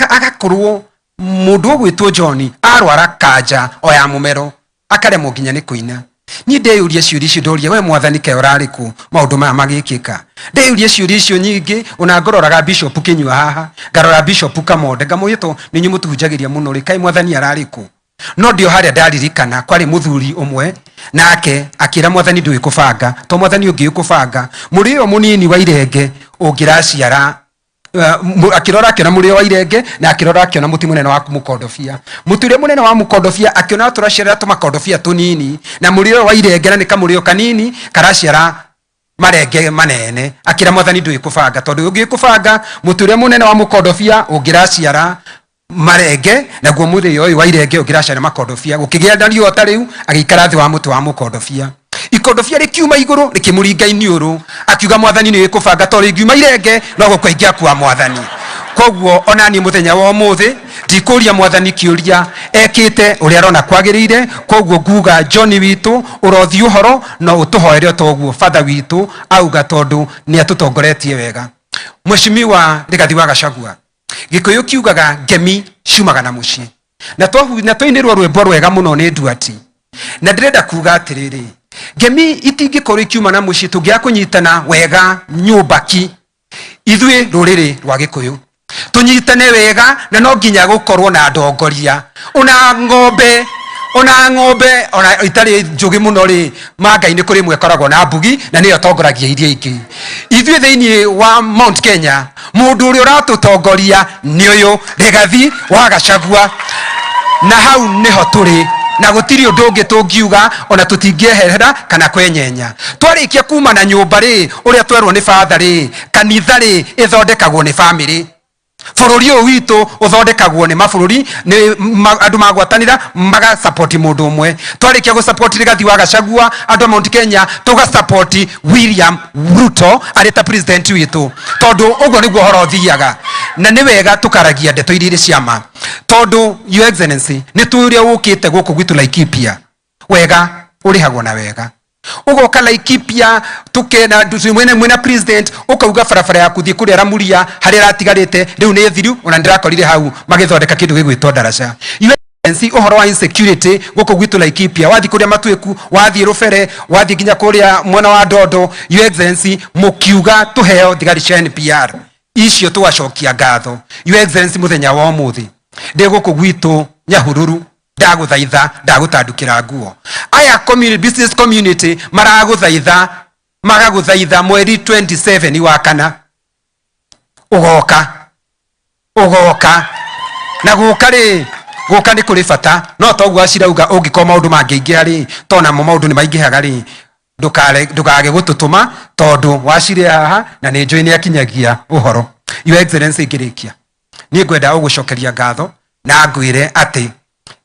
agakorwo mundu ugwitwo John arwara kanja oya mumero akaremwo nginya ni kuina. Ni ndeyuria ciuria icio ndoria we mwathani ke urariku maundu maya magikika. Ndeyuria ciuria icio nyingi ona ngororaga bishop kinyua haha ngarora bishop Kamonde ngamwito ni nyumutuhunjagiria muno ri kai mwathani arariku. No ndio haria ndaririkana kwari muthuri umwe nake akira mwathani ndui kubanga to mwathani ungi ukubanga murio munini wa irenge ungiraciara akirora akiona murio wa irenge na akirora akiona muti munene wa kumukondofia muture munene wa mukondofia akiona turaciara tumakondofia tunini na murio wa irenge na nikamurio kanini karaciara marenge manene akira mwathani ndui kubanga tondu ungi kubanga muture munene wa mukondofia ungiraciara marenge na guo muthi uyu wa irenge ungiracana makondofia gukigia ndario tariu agikara thi wa muti wa mukondofia ikondofia rikiuma iguru rikimuringa iniuru akiuga mwathani ni ikubanga tori ngiuma irenge no gukwengia kwa mwathani. Koguo onani muthenya wa muthi ndikuria mwathani kiuria ekite uria arona kwagirire. Koguo nguga John witu urothi uhoro no utuhoere toguo father witu auga tondu ni atutongoretie wega. Mheshimiwa Rigathi wa Gachagua gikuyu kiugaga ngemi ciumaga na mucii na twainirwo rwimbo rwega muno ni nduati na ndirenda kuga atiriri ngemi itingikorwo ikiuma na mucii tungia kunyitana wega nyumbaki ithui ruriri rwa gikuyu tunyitane wega na no nginya gukorwo na ndongoria ona ng'ombe ona itari njugi muno ri mangai-ini kuri mwe koragwo na mbugi na niyo tongoragia iria ingi ithui thiini wa Mount Kenya mundu uri uratutongoria ni uyu Rigathi wa Gachagua na hau niho turi na gutiri undu ungi tungiuga ona tutingieherera kana kwenyenya. Twarikia kuma na nyumba ri uria twerwo ni father ri kanitha ri ithondekagwo ni family. Bururi uyu witu uthondekagwo ni mabururi ni andu magwatanira maga support mundu umwe. Twarikia gu support Rigathi wa Gachagua andu Mount Kenya tuga support William Ruto areta president witu tondu uguo niguo horo thiaga na ni wega tukaragia ndeto iria ciama tondu your excellency ni turia ukite guku gwitu Laikipia wega urihagwo na wega ugoka Laikipia tukena mwena president ukauga farafara ya kuthii kuri aramuria hari ratigarite riu ni thiru ona ndirakorire hau magithondeka kindu gigwitwo ndaraca. Uhoro wa insecurity guku gwitu Laikipia wathi kuria matweku wathi rufere wathi nginya kuria mwena wa Ndondo your excellency mukiuga tuheo thigari cia NPR icio twacokia ngatho. Your excellency muthenya wa umuthi ndi guku gwitu Nyahururu ndaguthaitha ndagutandukira nguo aya community business community maraguthaitha magaguthaitha mweri 27 wa kana ugoka na guka ni kuri bata no toguo acirauga ungikoma maundu mangiingiha ri tona mo maundu ni maingihaga ri ndukage gututuma tondu wacire haha na ni njui ni akinyagia uhoro. Your excellency ngirikia ni ngwenda ugucokeria ngatho na ngwire ati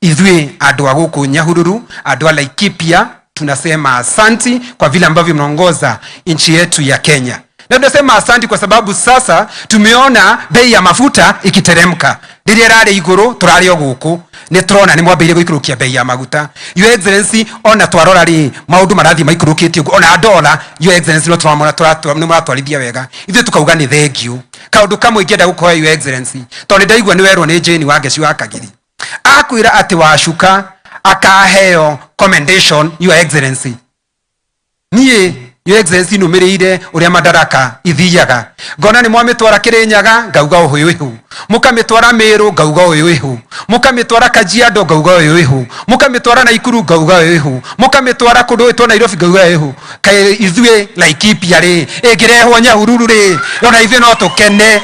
ithui andu a guku Nyahururu andu a Laikipia tunasema asanti kwa vile ambavyo mnaongoza nchi yetu ya Kenya. Na tunasema asanti kwa sababu sasa tumeona bei ya mafuta ikiteremka. Ndiria rari iguru turari oguku ni turona ni mwambire guikurukia bei ya maguta. Your excellency ona twarora ri maundu marathi maikurukitie ona dola. Your excellency no turamona turatwarithia wega ithu tukauga ni thank you kaundu kamwe ingenda gukoya your excellency tondu ndaigua ni werwo ni Jane wa Geci wa Kagiri akwira ati Washuka akaheo commendation your excellency. Nie your excellency numirire uria madaraka ithiaga ngona ni mwamitwara Kirinyaga ngauga uhuyu mukamitwara Meru ngauga uhuyu mukamitwara Kajiado ngauga uhuyu mukamitwara Naikuru ngauga uhuyu mukamitwara kundu witwa Nairobi ngauga uhuyu kai ithue Laikipia ri ingirehwo Nyahururu ri ona ithuĩ no tukene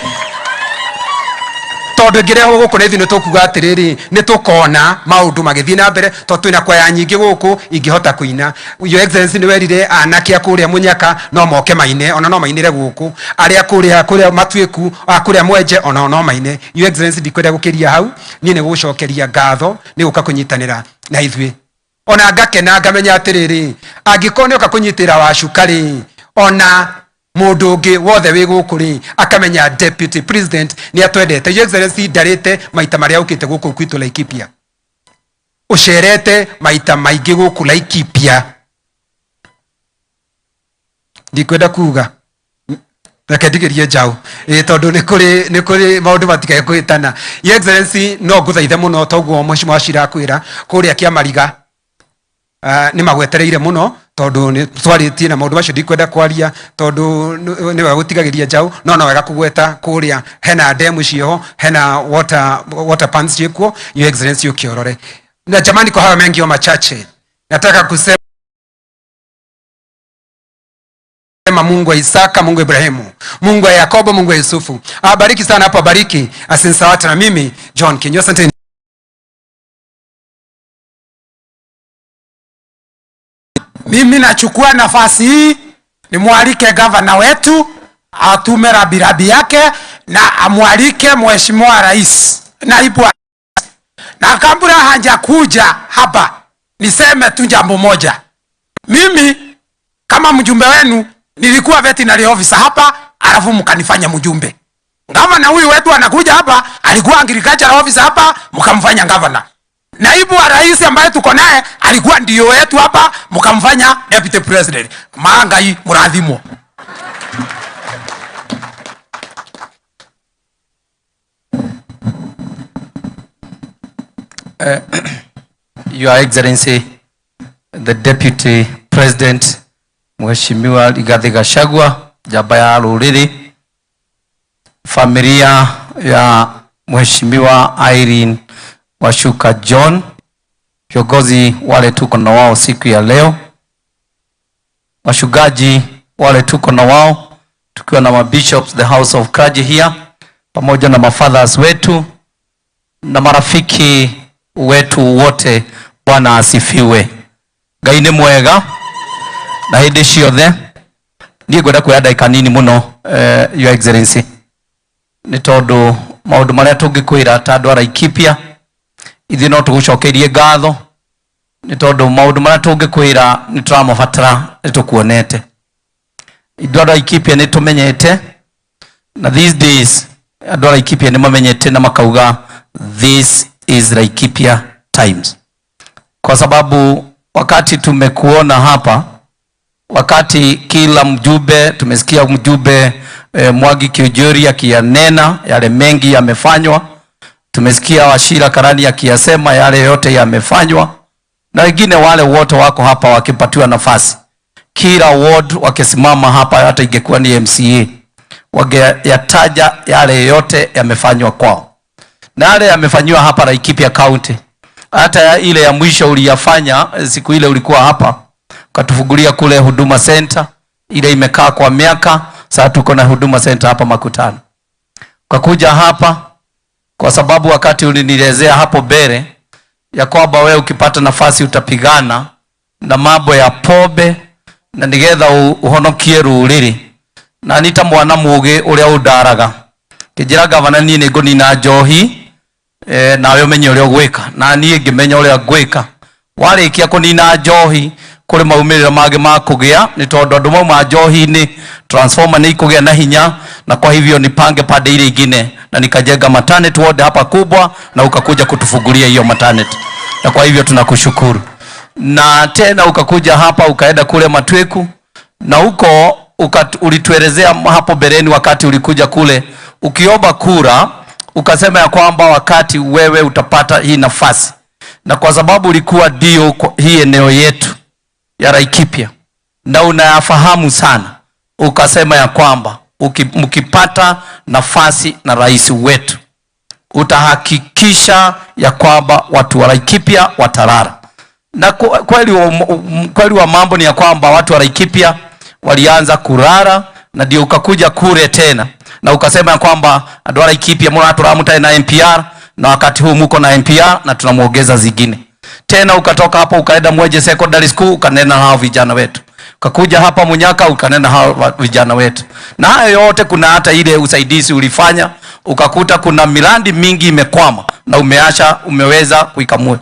tondu ngireho guku ni thino tukuga atiriri ni tukona maundu magithii na mbere to twina kwaya nyingi guku ingihota kuina. Your Excellency ni werire anake akuria munyaka no moke maine, ona no mainire guku, aria kuria matweku akuria mwenje ona no maine. Your Excellency ndikwenda gukiria hau, ni ne gucokeria ngatho ni guka kunyitanira na ithui. Ona ngakena ngamenya atiriri angikone uka kunyitira wa cukari ona mundu ungi wothe wi guku ri akamenya Deputy President ni atwendete. Your Excellency ndarite maita maria ukite guku kwitu Laikipia, ucerete maita maingi guku Laikipia. Ndikwenda kuga reke ndigerie njau tondu ni kuri maundu matikae kwitana. Your Excellency no nguthaithe muno toguo mheshimiwa Wachira kwira kuria kia mariga ni magwetereire muno tondu ni twaritie na maundu macio ndikwenda kwaria tondu ni wa gutigagiria njau no wega kugweta kuria hena demu cio hena water pans jikuo. Your Excellency ukiorore na jamani, kwa hayo mengi machache nataka kusema Mungu wa Isaka, Mungu wa Ibrahimu, Mungu wa Yakobo, Mungu wa Yusufu abariki sana hapa, bariki asinsawata na mimi John Kinyo. Asante. Mimi nachukua nafasi hii nimwalike gavana wetu atume rabirabi yake na amwalike mheshimiwa rais, naibu wa rais. Na kabla hajakuja hapa niseme tu jambo moja. Mimi kama mjumbe wenu nilikuwa veterinary officer hapa, alafu mkanifanya mjumbe. Gavana huyu wetu anakuja hapa alikuwa agricultural officer hapa, mkamfanya gavana. Naibu wa rais ambaye tuko naye alikuwa ndio wetu hapa, mkamfanya deputy president. Maangai muradhimo. Your Excellency the Deputy President Mheshimiwa Rigathi Gachagua, jaba ya ruriri, familia ya Mheshimiwa Irene Washuka John, viongozi wale tuko na wao siku ya leo, washugaji wale tuko na wao, tukiwa na bishops, the house of clergy here, pamoja na mafathers wetu na marafiki wetu wote, Bwana asifiwe. Ngai ni mwega na hindi ciothe. Niĩ ngwenda kuoya ndagĩka nini muno Your Excellency, nĩ tondu maundu maria tungikwira ta andu a Laikipia ithuĩ no tũgũcokerie ngatho, nĩ tondu maundu maria tungikwira nĩ tũramabatara nĩ tũkuonete. Ithuĩ andu a Laikipia nĩ tũmenyete, na these days andu a Laikipia nĩ mamenyete na makauga this is Laikipia times, kwa sababu wakati tumekuona hapa, wakati kila mjumbe, tumesikia mjumbe Mwangi Kiujuri akiyanena yale mengi yamefanywa, tumesikia Wachira Karani akiyasema yale yote yamefanywa, na wengine wale wote wako hapa wakipatiwa nafasi, kila ward wakisimama hapa, hata ingekuwa ni MCA wangeyataja yale yote yamefanywa kwao, na yale yamefanywa hapa Laikipia County. Hata ile ya mwisho uliyafanya siku ile ulikuwa hapa, katufungulia kule Huduma Center, ile imekaa kwa miaka, sasa tuko na Huduma Center hapa Makutano. Kakuja hapa kwa sababu wakati ulinielezea hapo mbele ya kwamba wewe ukipata nafasi utapigana na mambo ya pombe na nigetha uhonokie ruriri, na nita mwana muge uria udaraga kijira gavana nie ni ngunina njohi nawe umenye uria gwika, na nie ngimenya uria gwika. Warikia kunina njohi kuri maumirira mage ma kugia, ni tondu andu mauma njohi ni transformer ni kugia na hinya, na kwa hivyo nipange pande ile ingine na nikajenga maternity ward hapa kubwa, na ukakuja kutufungulia hiyo maternity, na kwa hivyo tunakushukuru. Na tena ukakuja hapa ukaenda kule Matweku, na huko ulituelezea hapo bereni wakati ulikuja kule ukiomba kura, ukasema ya kwamba wakati wewe utapata hii nafasi, na kwa sababu ulikuwa dio hii eneo yetu ya Laikipia na unayafahamu sana, ukasema ya kwamba mkipata nafasi na rais wetu utahakikisha ya kwamba watu wa Laikipia watalala. Na kweli wa mambo ni ya kwamba watu wa Laikipia walianza kulala na ndio ukakuja kule tena na ukasema kwamba andũ a Laikipia mũratũramũta na NPR, na wakati huu muko na NPR na tunamuongeza zingine tena. Ukatoka hapo ukaenda Mweje Secondary School ukanena hao vijana wetu, ukakuja hapa Munyaka ukanena hao vijana wetu, na hayo yote kuna hata ile usaidizi ulifanya, ukakuta kuna miradi mingi imekwama na umeweza kuikamua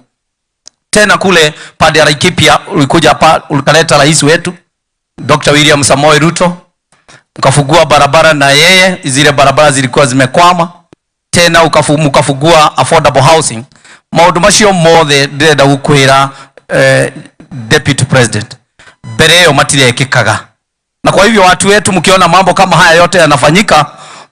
tena. Kule pande ya Laikipia ulikuja hapa ukaleta rais wetu Dr. William Samoei Ruto, ukafungua barabara na yeye, zile barabara zilikuwa zimekwama tena, ukafungua affordable housing. Maundu macio mothe ndirenda gukwira deputy president mbere yo matirekikaga, na kwa hivyo watu wetu mkiona mambo kama haya yote yanafanyika,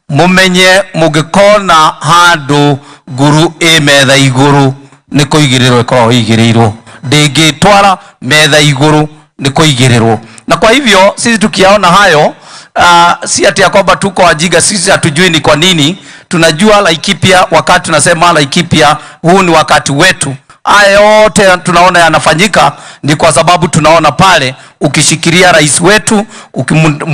mumenye mugikona handu guru metha iguru ni kuigirirwo ikorwo igirirwo, ndingitwara metha iguru ni kuigirirwo. Na kwa hivyo sisi tukiaona hayo si ati ya kwamba tuko wajiga, sisi hatujui ni kwa nini. Tunajua Laikipia, wakati tunasema Laikipia huu ni wakati wetu. Haya yote tunaona yanafanyika ni kwa sababu tunaona pale ukishikilia rais wetu,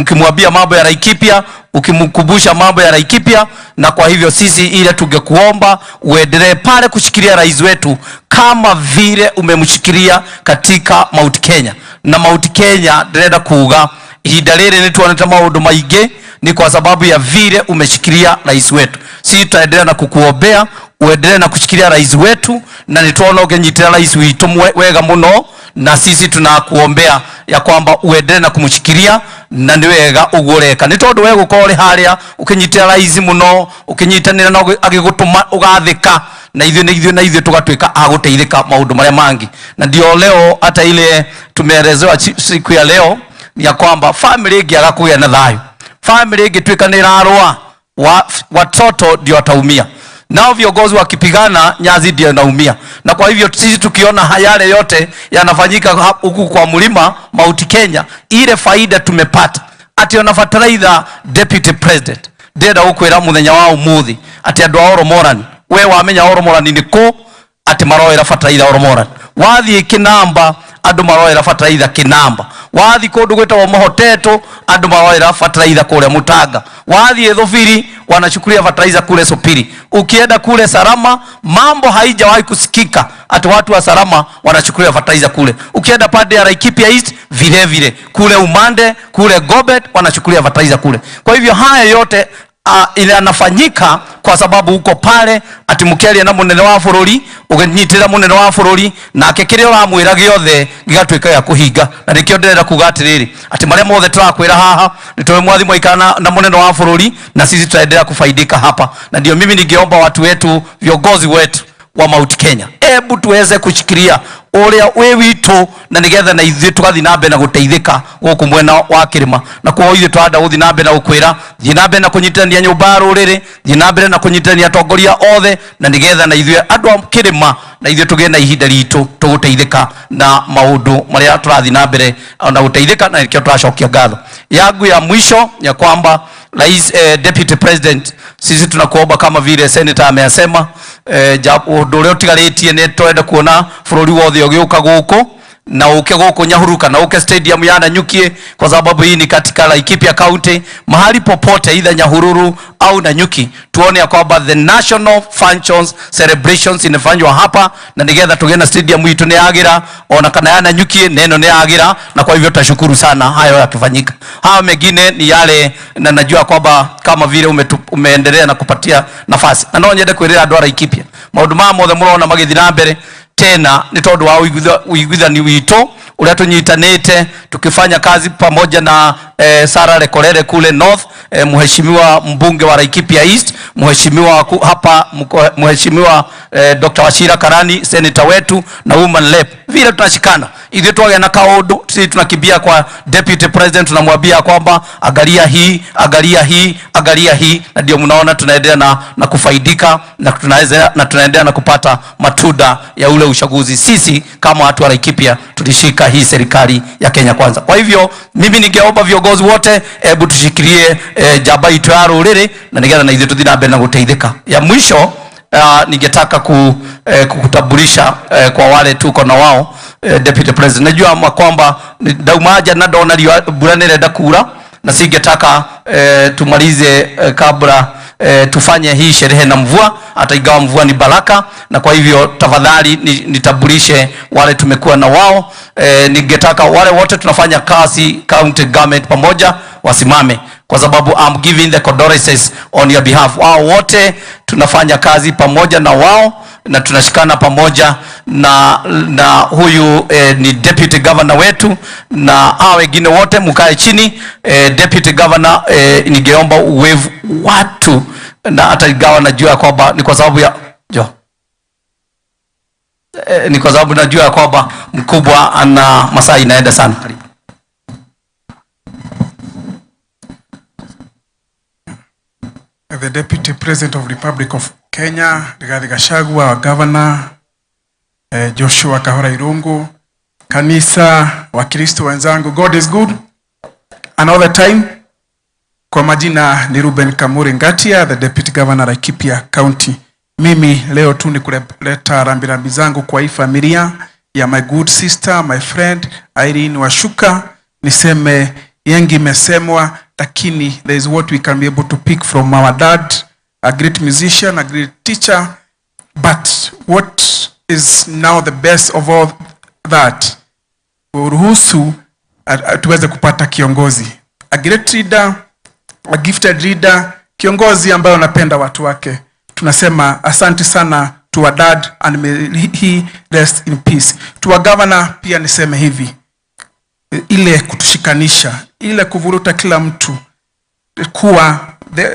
ukimwambia mambo ya Laikipia, ukimkumbusha mambo ya Laikipia. Na kwa hivyo sisi ile tungekuomba uendelee pale kushikilia rais wetu kama vile umemshikilia katika Mount Kenya. Na Mount Kenya ndirenda kuuga ihinda rĩrĩ nĩ tuonete maũndũ maingĩ ni kwa sababu ya vile umeshikilia rais wetu. Sisi tutaendelea na kukuombea uendelee na kushikilia rais wetu, na nituona ukinyitira rais wetu wega muno, na sisi tunakuombea ya kwamba uendelee na kumshikilia na ni wega ugureka. Ni tondu we gukore haria ukinyitira rais muno, ukinyitanira na agigutuma ugathika, na ithuĩ tugatuika aguteithika maundu maria mangi. Na ndio leo hata ile tumeelezewa siku ya leo ya kwamba family ingiaga kugĩa na thayu, family ingituika ni rarua, watoto ndio wataumia, nao viongozi wakipigana nyazi ndio naumia. Na kwa hivyo sisi tukiona yale yote yanafanyika huku kwa mlima Mount Kenya, ile faida tumepata ati ona fertilizer deputy president ndenda gukwira muthenya wa umuthi ati andu a Oromorani, we wamenya Oromorani ni ku ati maroera fertilizer Oromorani, wathi Kinamba andu maroera fertilizer Kinamba, wathi kundu gwetagwo Mohoteto andu maroera fertilizer kule Mutanga, wathi Ethofiri wanachukulia fertilizer kule Sopiri, ukienda kule Sarama mambo haijawahi kusikika ati watu wa Sarama wanachukulia fertilizer kule, ukienda pande ya Laikipia East vile vile, kule Umande kule Gobet wanachukulia fertilizer kule. Kwa hivyo haya yote ile anafanyika kwa sababu uko pale ati mukeria na munene wa bururi, ugenyitira munene wa bururi na akekire uramwira giothe gigatuika ya kuhinga. Na nikio ndirenda kuga atiriri ati maria mothe turakwira haha nitoe mwathimo ikana na munene wa bururi, na sisi tutaendelea kufaidika hapa. Na ndio mimi ningeomba watu wetu, viongozi wetu wa Mount Kenya, hebu tuweze kushikilia uria we witu, na nigetha na ithuĩ tugathi na mbere na guteithika guku mwena wa kirima. Na kwa ithuĩ twanda guthi na mbere na gukwira thi na mbere na kunyitania nyumba ruriri, thi na mbere na kunyitania atongoria othe, na nigetha na ithuĩ andu a kirima na ithuĩ tugĩe na ihinda ritu tuguteithika na maundu maria turathi na mbere na guteithika. Na nikio turacokia ngatho yangu ya mwisho ya kwamba rais deputy president, sisi tunakuomba kama vile senator amesema, undu uria utigarĩtie ni twenda kuona bururi wothe ugiuka guku na uke guku Nyahuruka na uke stadium ya Nanyuki, kwa sababu hii ni katika Laikipia County. Mahali popote either Nyahururu au Nanyuki, tuone ya kwamba the national functions celebrations inafanywa hapa, na nigetha tugena stadium itu ni agira ona kana ya Nanyuki neno ni agira. Na kwa hivyo tutashukuru sana hayo yakifanyika. Haya mengine ni yale, na najua kwamba kama vile umeendelea na kupatia nafasi, na no nyende kwirira andu a Laikipia maundu ma mothe murona magithi na mbere tena ni tondu wa uiguithani witu uria tunyitanite tukifanya kazi pamoja na Sara Rekorere kule North, mheshimiwa mbunge wa Laikipia East, mheshimiwa hapa mheshimiwa Dr. Wachira Karani senator wetu na woman rep, vile tunashikana ili tuwe na kaodo. Sisi tunakimbia kwa deputy president, tunamwambia kwamba angalia hii, angalia hii, angalia hii, na ndio mnaona tunaendelea na kufaidika na tunaendelea na kupata matunda ya ule uchaguzi. Sisi kama watu wa Laikipia tulishika hii serikali ya Kenya Kwanza. Kwa hivyo mimi ningeomba viongozi wote, hebu tushikilie jaba itu ya ruriri, na nigetha na ithuĩ tuthi na mbere na guteithika. Ya mwisho ningetaka kukutambulisha kwa wale tuko na wao deputy president. Najua kwamba daumaja na dona mbura nirenda kura, na singetaka tumalize kabla tufanye hii sherehe na mvua, hata ingawa mvua ni baraka. Na kwa hivyo tafadhali nitambulishe wale tumekuwa na wao. Ningetaka wale wote tunafanya kazi county government pamoja wasimame, kwa sababu I'm giving the condolences on your behalf. Wao wote tunafanya kazi pamoja na wao na tunashikana pamoja na huyu ni deputy governor wetu, na hao wengine wote mkae chini. Deputy governor ningeomba uwevu watu, na hata ingawa najua kwamba ni kwa sababu ya ni kwa sababu najua kwamba mkubwa ana masaa inaenda sana. The Deputy President of the Republic of Kenya, Rigathi Gachagua, our Governor, Joshua Kahora Irungu, kanisa, wakristo wenzangu, God is good another time. Kwa majina ni Ruben Kamuri Ngatia, the Deputy Governor Laikipia County. Mimi leo tu ni kuleta rambirambi zangu kwa hii familia ya my good sister, my friend Irene Washuka. Niseme yengi mesemwa, lakini there is what we can be able to pick from our dad, a great musician, a great teacher. But what is now the best of all that, uruhusu tuweze kupata kiongozi, a great leader, a gifted leader, kiongozi ambaye anapenda watu wake. Tunasema asante sana to our dad, and may he rest in peace. To our governor pia niseme hivi, ile kutushikanisha, ile kuvuruta kila mtu, kuwa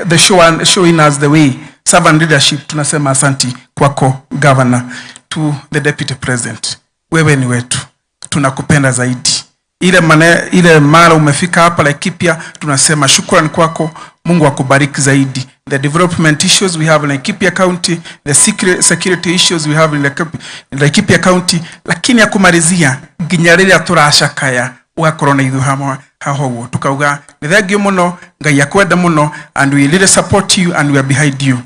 the showing us the way, servant leadership, tunasema asanti kwako governor. To the deputy president, wewe ni wetu, tunakupenda zaidi. Ile mara umefika hapa Laikipia, tunasema shukrani kwako, Mungu akubariki zaidi. The development issues we have in Laikipia County, the security issues we have in Laikipia County, lakini ya kumalizia ginyarira turashakaya wa corona idhu haho tukauga ni thengio muno, ngai akwenda muno, and we really support you and we are behind you.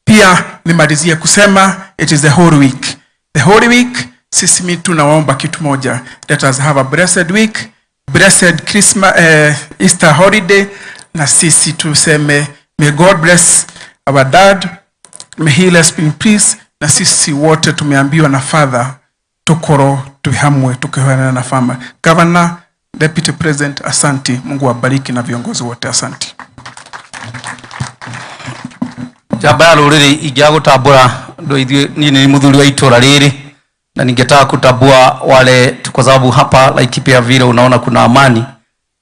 Pia nimalizie kusema it is the whole week. The whole week sisi mi tunaomba kitu moja, let us have a blessed week, blessed Christmas, Easter holiday, na sisi tuseme may God bless our dad, may he rest in peace. Na sisi wote tumeambiwa na Father tukoro tuhamwe tukiwana na fama. Governor, Deputy President, asanti. Mungu abariki na viongozi wote, asanti. Jabalo riri igiago tabura ndo ni muthuri wa itora riri, na ningetaka kutabua wale, kwa sababu hapa Laikipia vile unaona kuna amani,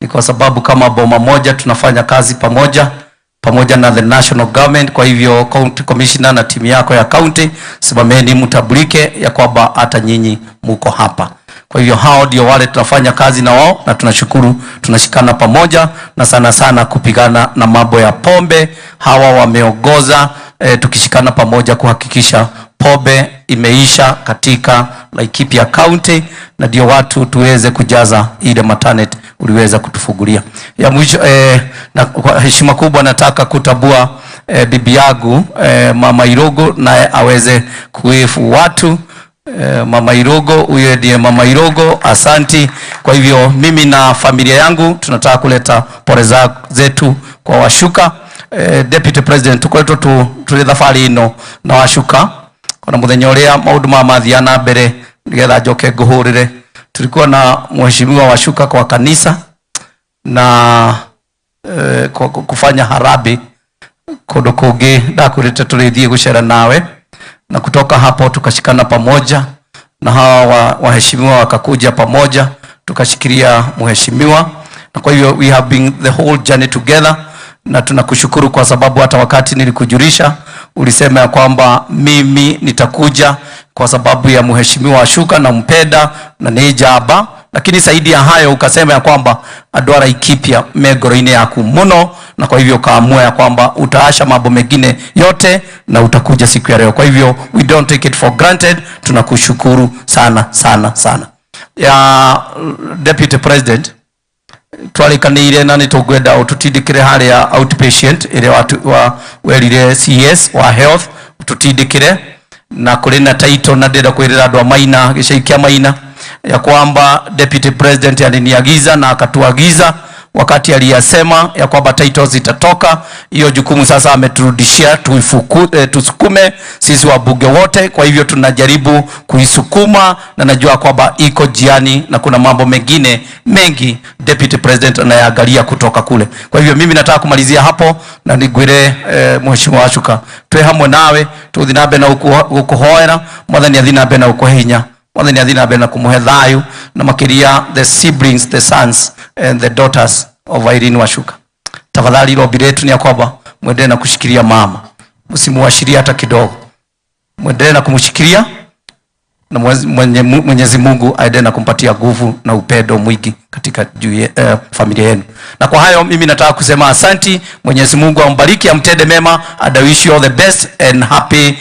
ni kwa sababu kama boma moja tunafanya kazi pamoja na the national government. Kwa hivyo county commissioner na timu yako ya county, simameni mtabulike ya kwamba hata nyinyi muko hapa. Kwa hivyo hao ndio wale tunafanya kazi na wao, na tunashukuru tunashikana pamoja, na sana sana kupigana na mambo ya pombe. Hawa wameongoza tukishikana pamoja kuhakikisha pombe imeisha katika Laikipia County, na ndio watu tuweze kujaza ile maternity uliweza kutufungulia. Ya mwisho na kwa heshima kubwa nataka kutabua bibi yangu Mama Irogo, naye aweze kuifu watu. Mama Irogo, huyo ndiye Mama Irogo, asanti. Kwa hivyo mimi na familia yangu tunataka kuleta pole zetu kwa Washuka. Deputy President, tukwetu tuli thafari ino na Washuka kuna muthenya uria maundu mathiana mbere nigetha njoke nguhurire. Tulikuwa na mheshimiwa Washuka kwa kanisa na kwa kufanya harabi kundu kungi ndakurite tulithie gucera nawe, na kutoka hapo tukashikana pamoja na hawa waheshimiwa wakakuja pamoja tukashikilia mheshimiwa, na kwa hivyo we have been the whole journey together. Na tunakushukuru kwa sababu hata wakati nilikujulisha ulisema ya kwamba mimi nitakuja kwa sababu ya mheshimiwa Washuka na mpenda na nijaba, lakini zaidi ya hayo ukasema ya kwamba andũ a Laikipia megoro-ini yaku muno, na kwa hivyo kaamua ya kwamba utaasha mambo mengine yote na utakuja siku ya leo. Kwa hivyo we don't take it for granted, tunakushukuru sana sana sana. Ya Deputy President, twarikanire na nitugwenda ututindikire haria outpatient ile watu wa werire CS wa health ututindikire, na kuri na title na ndenda kwirira andũ a Maina gicaikia Maina ya kwamba Deputy President aliniagiza na akatuagiza wakati aliyasema ya kwamba titles zitatoka. Hiyo jukumu sasa ameturudishia, tusukume sisi wabunge wote. Kwa hivyo tunajaribu kuisukuma, na najua kwamba iko jiani na kuna mambo mengine mengi Deputy President anayaangalia kutoka kule. Kwa hivyo mimi nataka kumalizia hapo na nigwire Mheshimiwa Wachuka, twe hamwe nawe tuthinabe na ukuhoera mwathani athinabe na ukuhinya mwathani athinabe na kumuhe thayu na makiria the siblings, the sons and the daughters of Irene Wachuka. Tafadhali lombi letu ni ya kwamba muendelee na kushikilia mama, msimuashiria hata kidogo, muendelee na kumshikilia na Mwenyezi Mungu aendelee na kumpatia nguvu na upendo mwingi katika familia yenu. Na kwa hayo mimi nataka kusema asanti. Mwenyezi Mungu ambariki, amtende mema, and I wish you all the best and happy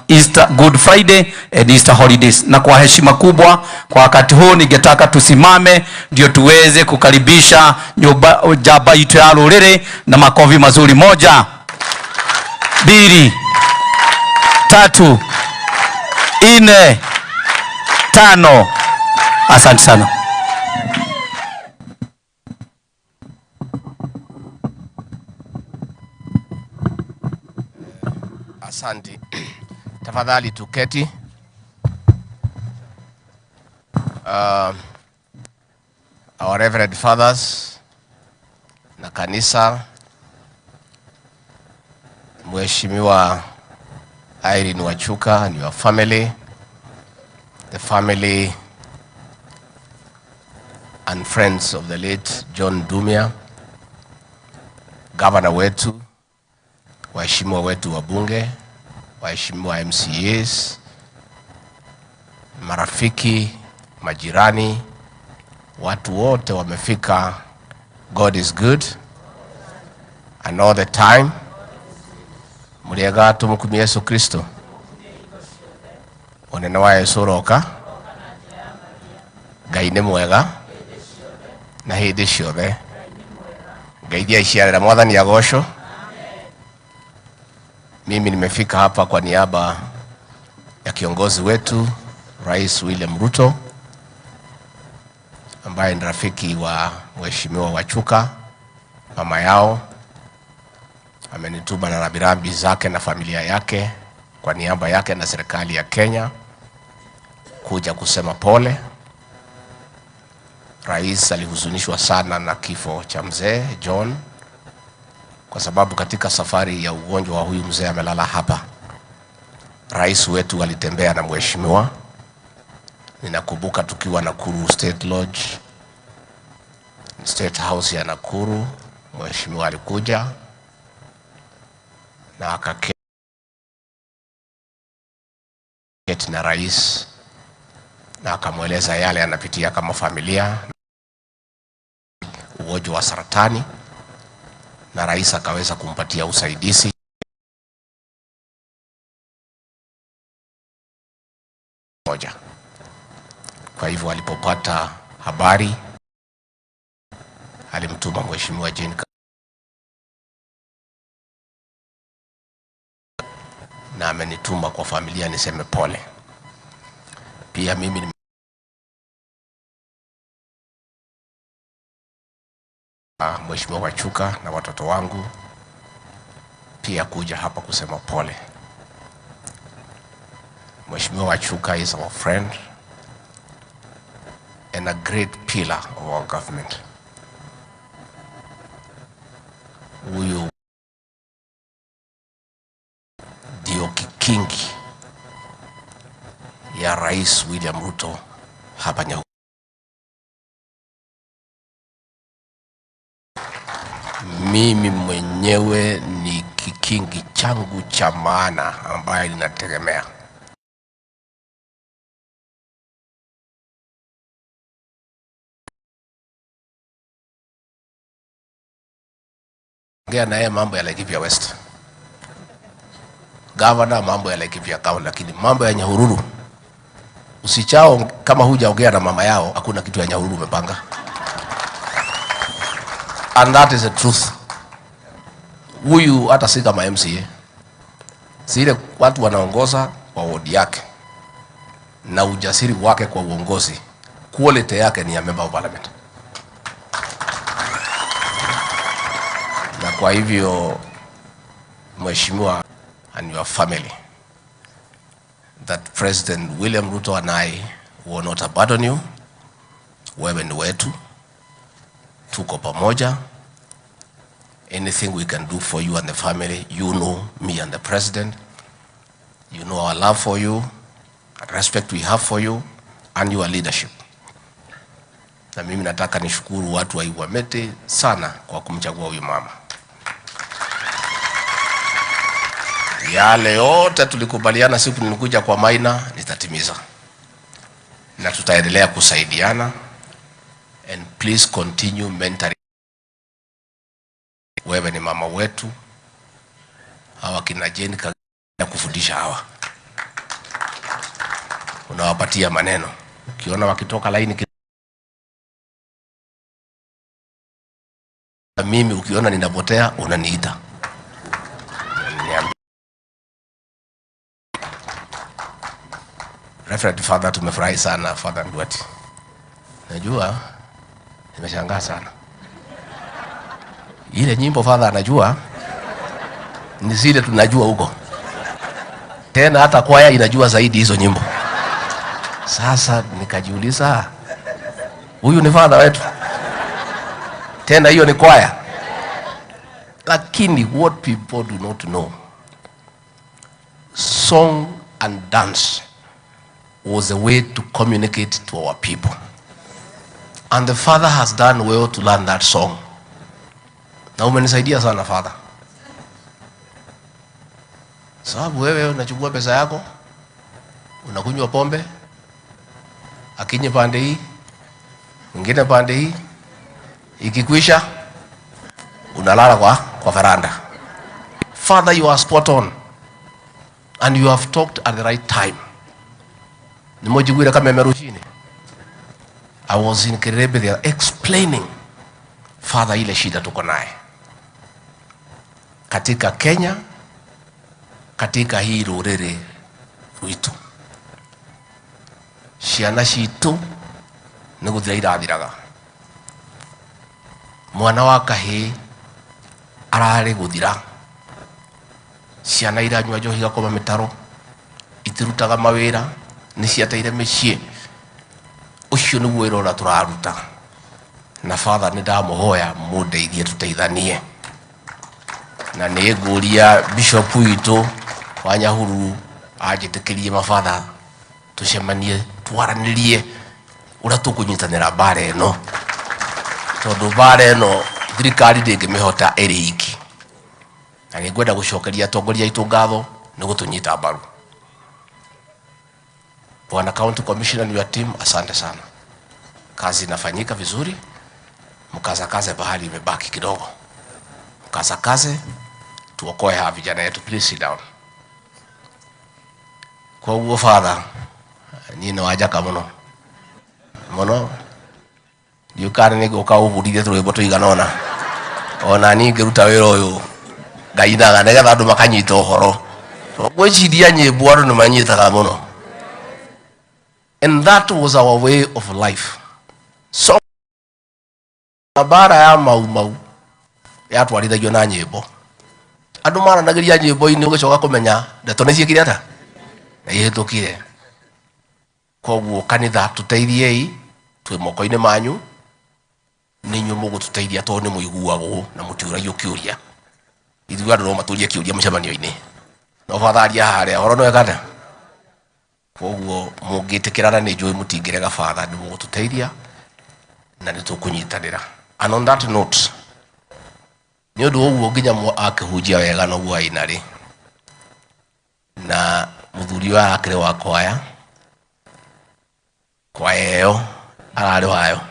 Easter, Good Friday and Easter holidays. Na kwa heshima kubwa kwa wakati huu ningetaka tusimame ndio tuweze kukaribisha jaba yetu ya Rurere na makofi mazuri. 1, 2, 3, 4, 5. Asante sana. Asante. Tafadhali tuketi. Our Reverend Fathers na kanisa, Mheshimiwa Irene Wachuka and your family, the family and friends of the late John Dumia, Governor wetu, waheshimiwa wetu wa bunge, waheshimiwa MCAs, marafiki, majirani, watu wote wamefika. God is good and all the time. Muliaga tumukumia Yesu Kristo. Onene wa Yesu roka. Ngai nĩ mwega na hĩndĩ ciothe. Ngeithia iciarĩra Mwathani agocwo. Mimi nimefika hapa kwa niaba ya kiongozi wetu Rais William Ruto, ambaye ni rafiki wa Mheshimiwa Wachuka, mama yao. Amenituma na rambirambi zake na familia yake kwa niaba yake na serikali ya Kenya kuja kusema pole. Rais alihuzunishwa sana na kifo cha mzee John, kwa sababu katika safari ya ugonjwa wa huyu mzee amelala hapa. Rais wetu alitembea na mheshimiwa. Ninakumbuka tukiwa Nakuru State Lodge, State House ya Nakuru, mheshimiwa alikuja na akaketi na rais na akamweleza yale anapitia kama familia, ugonjwa wa saratani, na rais akaweza kumpatia usaidizi. Kwa hivyo alipopata habari alimtuma mheshimiwa Njenga na amenituma kwa familia niseme pole. Pia mimi Mheshimiwa Wachuka na watoto wangu pia kuja hapa kusema pole. Mheshimiwa Wachuka is our friend and a great pillar of our government. Huyu ndio kikingi ya Rais William Ruto hapa Nyahu. Mimi mwenyewe ni kikingi changu cha maana ambaye ninategemea. Ngea naye mambo ya Laikipia West. Governor mambo ya Laikipia County, lakini mambo ya Nyahururu usichao kama hujaongea na mama yao, hakuna kitu ya Nyahururu umepanga. And that is the truth. Huyu hata si kama MCA. Zile watu wanaongoza kwa ward yake na ujasiri wake kwa uongozi, quality yake ni ya member of parliament. kwa hivyo Mheshimiwa and your family, that President William Ruto and I will not abandon you. Wewe ni wetu, tuko pamoja. Anything we can do for you and the family, you know me and the President. You know our love for you, and respect we have for you and your leadership. Na mimi nataka nishukuru watu wa Iwamete sana kwa kumchagua huyu mama. Yale yote tulikubaliana siku nilikuja kwa Maina nitatimiza. Na tutaendelea kusaidiana, and please continue mentoring. Wewe ni mama wetu. Hawa kina Jane ya kufundisha hawa. Unawapatia maneno. Ukiona wakitoka laini mimi ukiona ninapotea unaniita. Reverend Father, tumefurahi sana Father Ndwati. Najua nimeshangaa sana. Ile nyimbo Father anajua ni zile tunajua huko. Tena hata kwaya inajua zaidi hizo nyimbo. Sasa nikajiuliza, huyu ni Father wetu? Tena hiyo ni kwaya. Lakini what people do not know, song and dance was a way to communicate to our people. And the Father has done well to learn that song. Na umenisaidia sana Father. Sababu wewe unachukua pesa yako, unakunywa pombe, akinye pande hii, mwingine pande hii, ikikwisha unalala kwa veranda. Father, you are spot on, and you have talked at the right time. Nimojigwira kama merushini. I was in Kirebe there explaining Father ile shida tuko naye katika Kenya, katika hii rurere rwitu. Ciana citu ni guthira irathiraga. Mwana wa kahii arari guthira. Ciana iranywa njohi gakoma mitaro, itirutaga mawira, ni ciateire micii. Ucio ni wira ura turaruta. Na Father ni ndamuhoya mundeithie tuteithanie. Na nĩ nguria Bishop witu wa Nyahururu ajitikirie mafather tucemanie twaranirie ura tukunyitanira bare no, tondu bare no thirikari ndingimihota iri iki. Na nĩngwenda gucokeria atongoria aitu ngatho ni gutunyita mbaru. Bwana County Commissioner and your team, asante sana. Kazi inafanyika vizuri. Mkazakaze bahali imebaki kidogo. Mkazakaze tuokoe hawa vijana yetu. Please sit down. Kwa huo Father, nina wajaka muno. Muno. Yukari ni guka ubudire turwebo tuiganona. Ona ni ngiruta wira uyu. Ngainaga negetha andu makanyita uhoro. Gwiciria nyimbo andu nimanyitaga muno. And that was our way of life. So bara ya mau ya twarithagio na nyimbo. Andu maranagiria nyimbo ini ugicoka kumenya ndeto ni ciikire ata na ihetukire. Koguo kanitha tuteithiei twi moko-ini manyu, ninyu mugututeithia tondu ni muiguagwo na mutiuragio kiuria. Ithuĩ andu no maturie kiuria mucemanio-ini. No fatharia haria horo no ekada. Koguo mungitikirana ni njui mutingirega Father ni mugututeithia na ni tukunyitanira. And on that note, ni undu uguo nginya akihunjia wega no guo ainari na muthuri wa akire wa kwaya yo arari wayo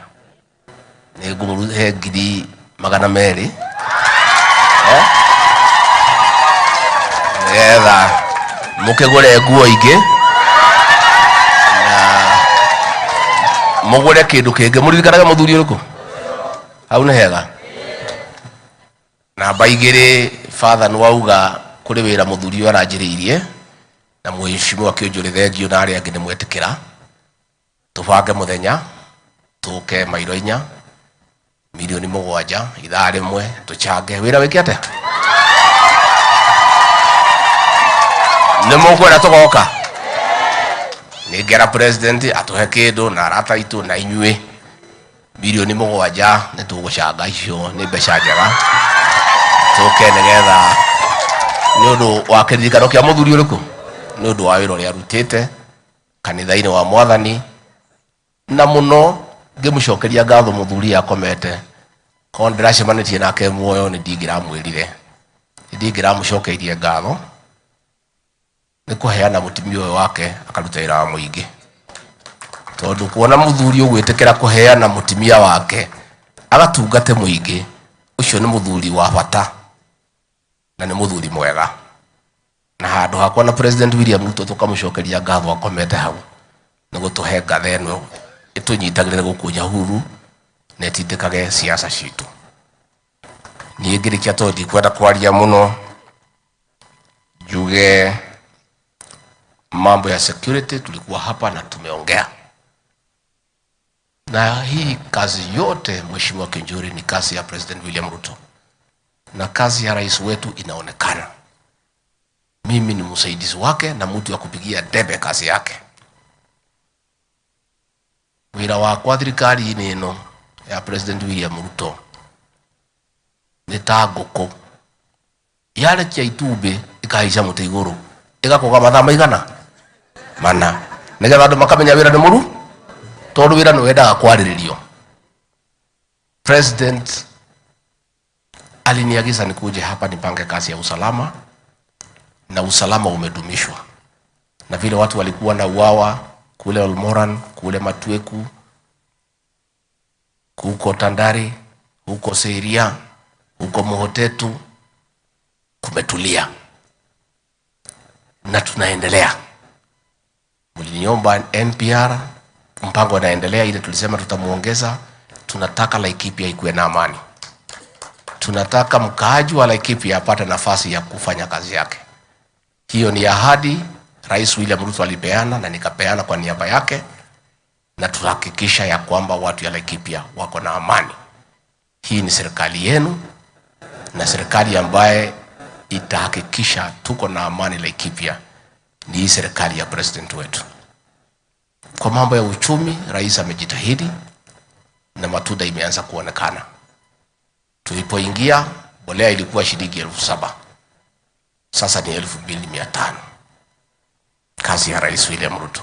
ni ngumuruhe ngiri 200 nigetha mukigure nguo ingi na mugure kindu kingi. Muririkanaga muthuri uriku au ni hega na baigire Father ni wauga kuri wira muthuri aranjiriirie na Mheshimiwa Kionjuri thengio na aria angi ni mwetikira tubange muthenya tuke mairo 4 milioni 7 ithaa rimwe tuchange wira wikiate nimukwenda tugoka ningera president atuhe kindu na arata itu na inyue milioni 7 nitugucanga icio ni mbeca njega tuke nigetha ni undu wa kiririkano kia muthuri uriku ni undu wa wira uria arutite kanitha-ini wa Mwathani na muno ngimucokeria ngatho muthuri akomete ko ndiracemanitie nake muoyo ni ndingiramwirire ndingiramucokeirie ngatho ni kuheana mutumia uyu wake akaruta wira wa muingi tondu kuona muthuri ugwitikira kuheana mutumia wake agatungate muingi ucio ni muthuri wa bata na ni muthuri mwega na handu hakwa na President William Ruto tukamucokeria ngatho akomete hau ni gutuhe ngatho eno itunyitagire gukunya huru na itindikage siasa citu ni ngirikia todi kwenda kwaria muno juge mambo ya security. Tulikuwa hapa na tumeongea, na hii kazi yote Mheshimiwa Kinjuri ni kazi ya President William Ruto na kazi ya rais wetu inaonekana. Mimi ni msaidizi wake na mtu wa kupigia debe kazi yake. Wira wa kwa thirikari ino ya President William Ruto ni ta ngũkũ yarekia itumbĩ ikahaica mũtĩ igũrũ igakoga mathaa maigana mana nigetha andũ makamenya wĩra nĩ mũru tondũ wĩra nĩ wendaga kwarĩrĩrio. President aliniagiza nikuje hapa nipange kazi ya usalama, na usalama umedumishwa, na vile watu walikuwa na uawa kule Olmoran, kule Matweku, huko Tandari, huko Seiria, huko Mohotetu, kumetulia na tunaendelea. Mliniomba NPR, mpango unaendelea, ile tulisema tutamuongeza. Tunataka Laikipia ikuwe na amani. Tunataka mkaaji wa Laikipia apate nafasi ya kufanya kazi yake. Hiyo ni ahadi Rais William Ruto alipeana na nikapeana kwa niaba yake, na tuhakikisha ya kwamba watu ya Laikipia wako na amani. Hii ni serikali yenu na serikali ambaye itahakikisha tuko na amani Laikipia ni hii serikali ya president wetu. Kwa mambo ya uchumi, rais amejitahidi na matunda imeanza kuonekana. Tulipoingia mbolea ilikuwa shilingi 7,000, sasa ni 2,500. Kazi ya Rais William Ruto.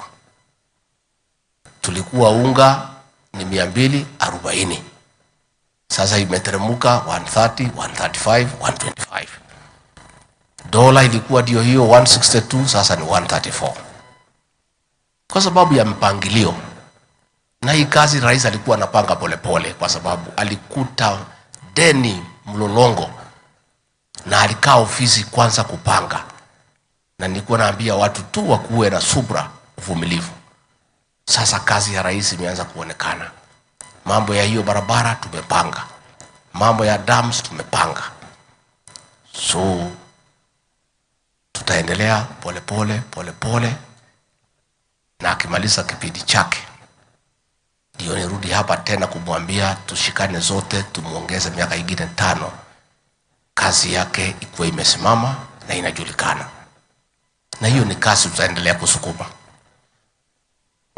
Tulikuwa unga ni 240, sasa imeteremuka 130, 135, 125. Dola ilikuwa ndio hiyo 162, sasa ni 134. Kwa sababu ya mpangilio, na hii kazi rais alikuwa anapanga polepole kwa sababu alikuta deni mlolongo na alikaa ofisi kwanza kupanga, na nilikuwa naambia watu tu wakuwe na subra, uvumilivu. Sasa kazi ya rais imeanza kuonekana. Mambo ya hiyo barabara tumepanga, mambo ya dams tumepanga, so tutaendelea polepole, na akimaliza kipindi chake ndio nirudi hapa tena kumwambia tushikane zote, tumuongeze miaka ingine 5, kazi yake ikuwe imesimama na inajulikana. Na hiyo ni kazi tutaendelea kusukuma.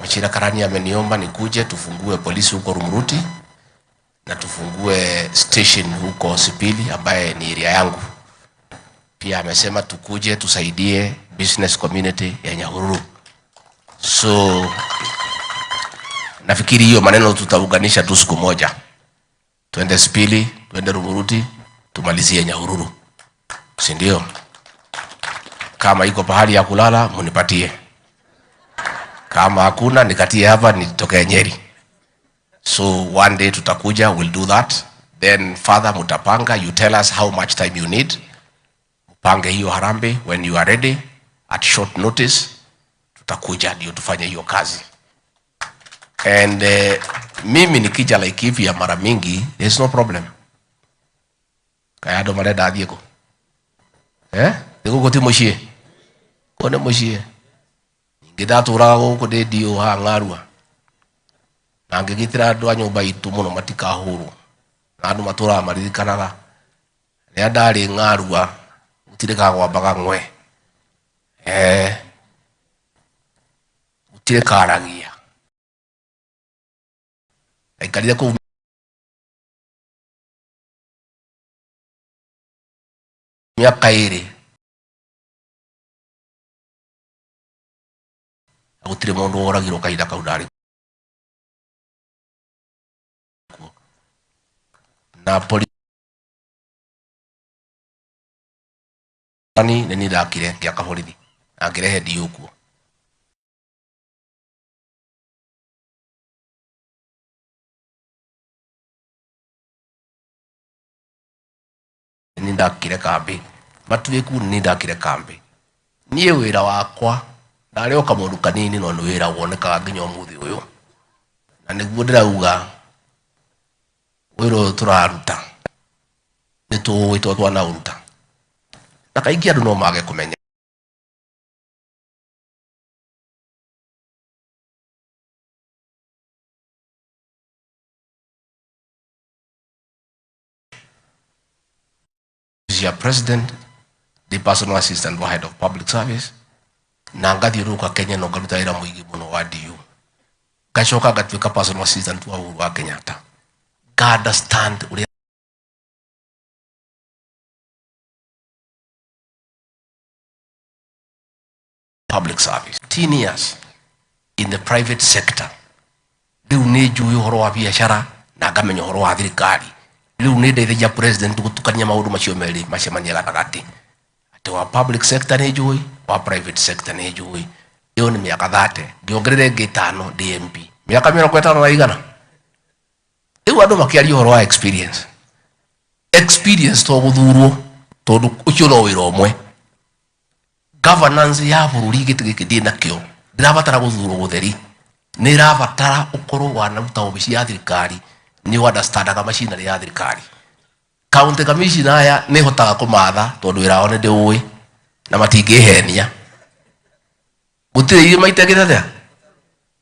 Mchira Karani ameniomba nikuje tufungue polisi huko Rumuruti na tufungue station huko Sipili ambaye ni area yangu. Pia amesema tukuje tusaidie business community ya Nyahururu. So nafikiri hiyo maneno tutaunganisha tu siku moja. Twende Sipili, twende Rumuruti, tumalizie Nyahururu. Si ndio? Kama iko pahali ya kulala munipatie. Kama hakuna nikatie hapa nitoke Nyeri. So one day tutakuja, we'll do that. Then further mutapanga, you tell us how much time you need. Pange hiyo harambe, when you are ready at short notice tutakuja ndio tufanye hiyo kazi. And mimi nikija Laikipia mara mingi, there's no problem. Kaya ndo mareda adieko. Diko kote moshie. Kone moshie. Ngidatu urago ko de dio ha ngarua. Na ngigitira andu a nyumba itu muno matika huru. andu matura maririkanaga ni andari ngarua utire kagwambaga ngwe utire karagia aikarire ku miaka iri gutire mundu oragirwo kahinda kau ndari na polisi ni ndakire kia kaborithi akirehe ndio kuo ni ndakire kambi matuiku ni ndakire kambi nie wira wakwa ndari oka mundu kanini no ni wira wonekaga nginya umuthi uyu na niguo ndirauga wiro turaruta ni tuwitwo twana uruta na kaingi andu no mage kumenya your president, the personal assistant or head of public service na ngathiuruka Kenya no ngaruta ira muigi muno wa DU gacoka gatuika personal assistant wa Uhuru wa Kenyatta ga understand public service 10 years in the private sector riu ni njui horo wa biashara na ngamenya horo wa thirikari riu ni ndeithagia president gutukania maundu macio meri macemania gatagati ati wa public sector ni njui wa private sector ni njui iyo ni miaka 30 ngiongerere ngi 5 DMP miaka 50 na igana riu andu makiaria horo wa experience to guthurwo tondu ucio no wira omwe governance ya bururi giti ndina kio ndirabatara guthurwo gutheri ni rabatara ukoro wa naruta obici ya thirikari ni understandaga machinery ya thirikari county commissioner aya ni hotaga kumatha tondu wira one ndiui na matingihenia gutire ile maitegera there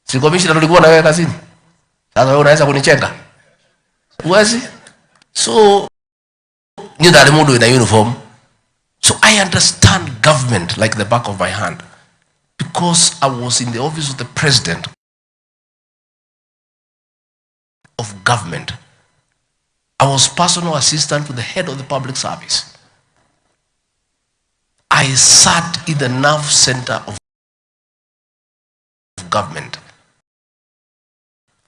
si commissioner ulikuwa na wewe kazini sasa wewe unaweza kunichenga uwezi so ni ndari mundu ina uniform. So I understand government like the back of my hand because I was in the office of the president of government. I was personal assistant to the head of the public service. I sat in the nerve center of government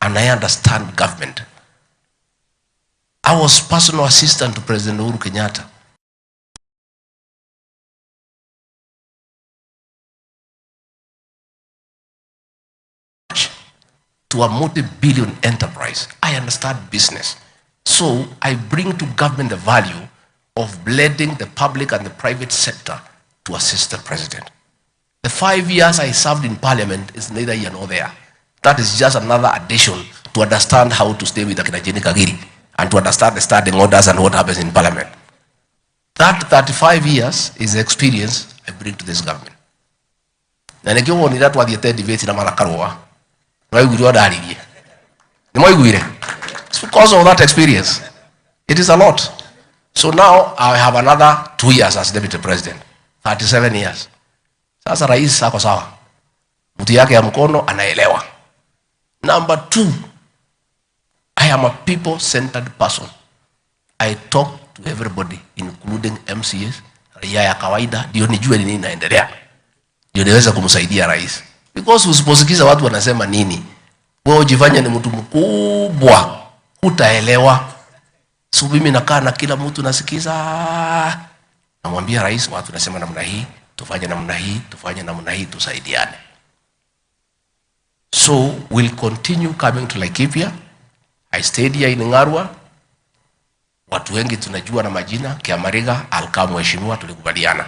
and I understand government. I was personal assistant to President Uhuru Kenyatta. To a multi-billion enterprise. I understand business. So I bring to government the value of blending the public and the private sector to assist the president. The 5 years I served in parliament is neither here nor there. That is just another addition to understand how to stay with the Njenga Kagiri and to understand the standing orders and what happens in parliament. That 35 years is the experience I bring to this government. Na nikiwa ni watu wathiete debate na marakarwa. It's because of that experience. It is a lot. So now I have another 2 years as deputy president. 37 years. Sasa rais sako sawa. Mtu yake ya mkono anaelewa. Number 2, I am a people-centered person. I talk to everybody, including MCAs, raia ya kawaida, ndio nijue nini inaendelea. Ndio niweze kumsaidia rais. Because usiposikiza watu wanasema nini, wewe ujifanye ni mtu mkubwa, utaelewa. So mimi nakaa na kila mtu nasikiza. Namwambia rais watu nasema namna hii, tufanye namna hii, tufanye namna hii, tusaidiane. So we'll continue coming to Laikipia. I stayed here in Ngarwa. Watu wengi tunajua na majina, Kiamariga, Alkamu Mheshimiwa tulikubaliana.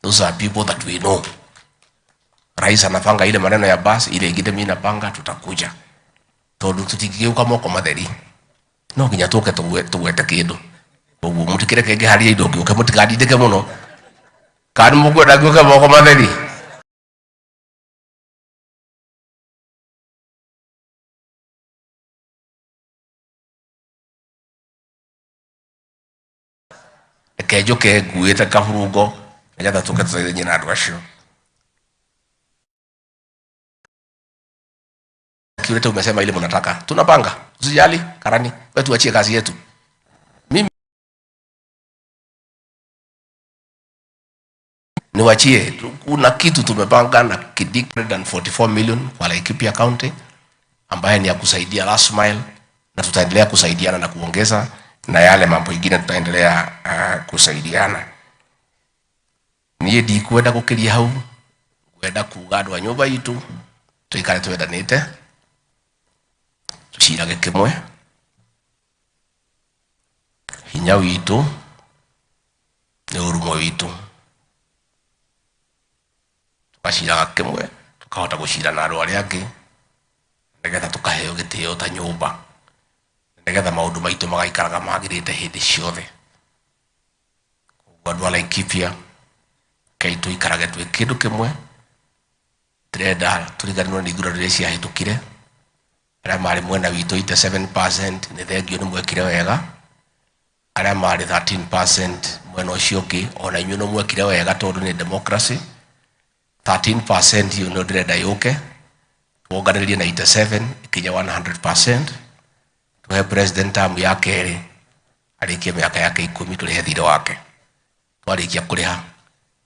Those are people that we know. Rais anapanga ile maneno ya basi, ile ingine mimi napanga tutakuja. Tondu tutigeuka moko matheri. No nginya tuke tugwete kindu. Uguo mutikire kenge haria indo ngiuke mutigadindike muno. Kandi mugwenda ngiuke moko matheri. njoke nguite kahurungo ngetha tuke nyina andu acio kiurete umesema ile mnataka tunapanga usijali karani wewe tuachie kazi yetu mimi niwachie kuna kitu tumepanga na kidik 144 million kwa Laikipia County ambaye ni ya kusaidia last mile na tutaendelea kusaidiana na kuongeza na yale mambo mengine tutaendelea kusaidiana. Niye di kwenda kukiria hau kwenda kugadwa nyumba yitu tuikare twendanite tushirage kimwe hinya witu ni urumo witu tukashiraga kimwe tukahota gushira na andu aria angi nigetha tukaheo gitio ta nyumba nigetha maundu maitu magaikaraga magirite hindi ciothe andu a Laikipia kai tuikarage twi kindu kimwe treda turiganirwo ni ithurano iria ciahitukire aria mari mwena witu 87% ni thengio ni mwekire wega aria mari 13% mwena ucio ungi ona inyu no mwekire wega tondu ni democracy 13% hiyo ndio ndirenda yuke tuonganirie na 87 ikinya 100% tuhe president term ya keri alikie miaka yake 10 tulihe thiro wake twarikia kuriha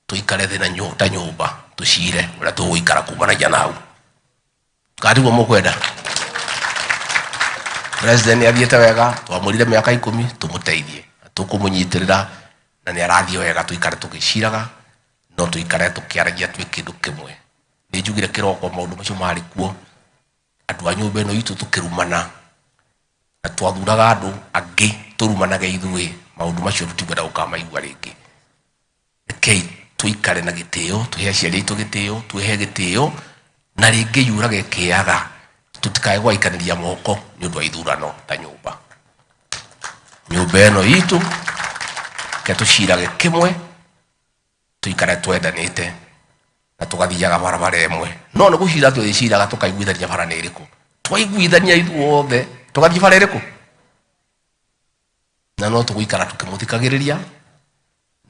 tuikare thina nyota nyumba tushire ura tuikara kumana janau karibu mukwenda president yathiete wega twamurire miaka 10 tumuteithie tukumunyitirira na ni arathio wega tuikare tukishiraga no tuikare tukiaragia twi kindu kimwe ni njugire kiroko maundu macio mari kuo andu a nyumba ino itu tukirumana na twathuraga andu angi turumanaga ithui maundu macio tutigwenda gukamaigua ringi kei tuikare na gitio tuhe aciari itu gitio tuhe gitio na ringi yurage kiaga tutikae gwaikaniria moko ni undu wa ithurano ta nyumba ino itu ke tushirage kimwe tuikare twendanite na tugathiaga barabara emwe no no gushira twishiraga tukaiguithania barabara iriku twaiguithania ithuothe tugathie barabara iriku na no tuguikara tukimuthikagiriria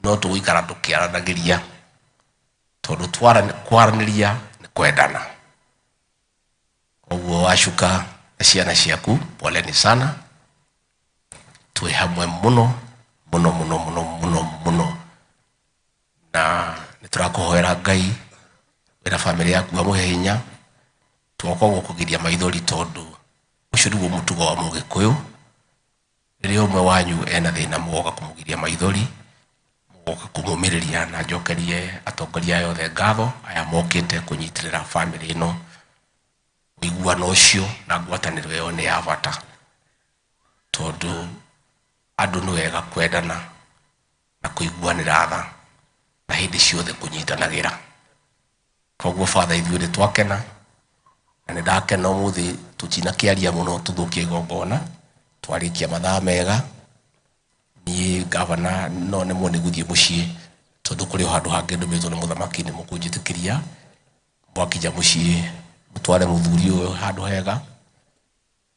no tuguikara tukiaranagiria tondu kwaraniria ni kwendana koguo washuka ciana ciaku poleni sana twi hamwe muno muno muno muno muno muno na niturakuhoera Ngai wira family yaku amuhe hinya tuoka gukugiria maithori tondu ucio niguo mutugo wa Mugikuyu riria umwe wanyu ena thina mugoka kumugiria maithori mugoka kumumiriria na njokerie atongoria yothe ngatho aya mokite kunyitirira family ino wiguano ucio na ngwataniro yo ni ya bata tondu andu ni wega kwendana na kuiguanira tha na hindi ciothe kunyitanagira koguo father ithuĩ nĩ twakena na nĩ ndakena ũmũthĩ tutina kiaria muno tuthukie igongona twarikia mathaa mega niĩ gavana no nĩ mwe nĩ gũthiĩ mũciĩ tondu kũrĩ handũ hangĩ ndũmĩtwo nĩ mũthamaki nĩ mũkũnjĩtĩkĩria mwakinya mũciĩ mũtware mũthuri ũyũ handũ hega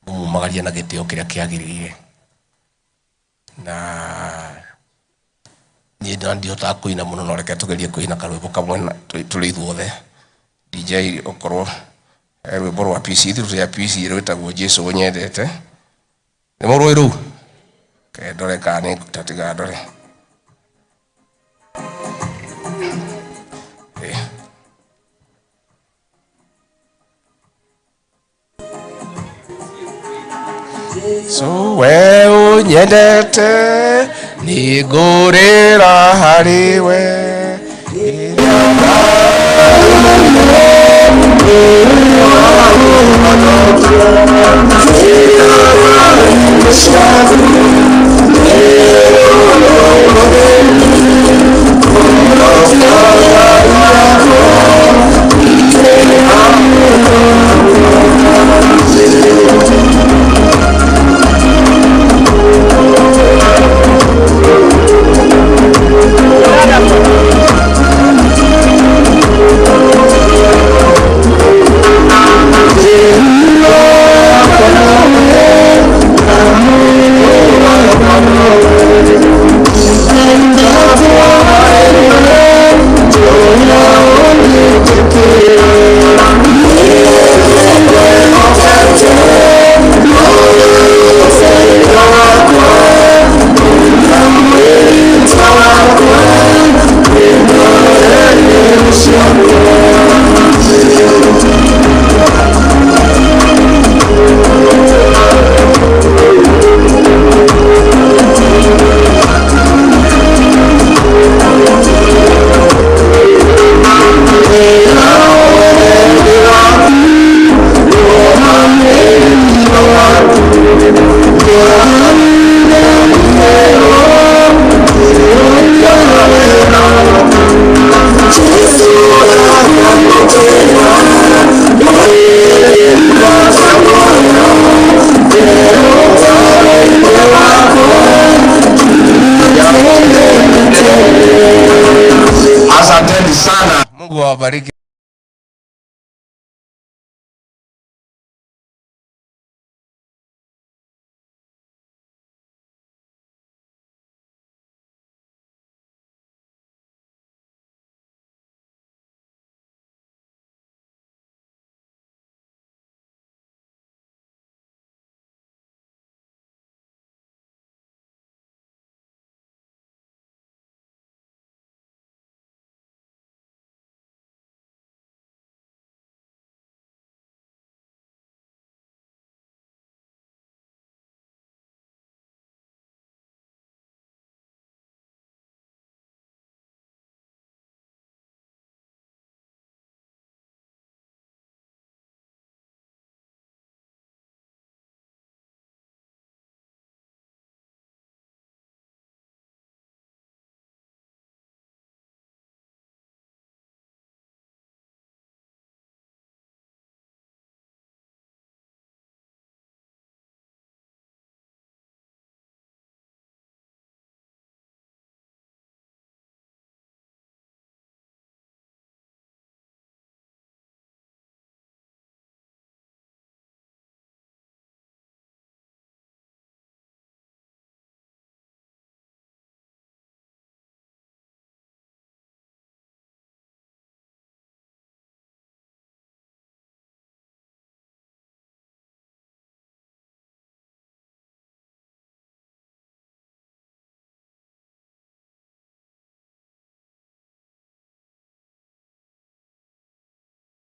mũmumagarie na gĩtĩo kĩrĩa kĩagĩrĩire na ni ndihota kuina muno no reke tugerie kuina karwimbo kamwe tuli ithuothe DJ okorwo rwimbo rwa PC rwa PC rwitagwo Jesu nyendete ni murwi ru ke ndore kani tatiga ndore so we unyendete ni ngurira hariwe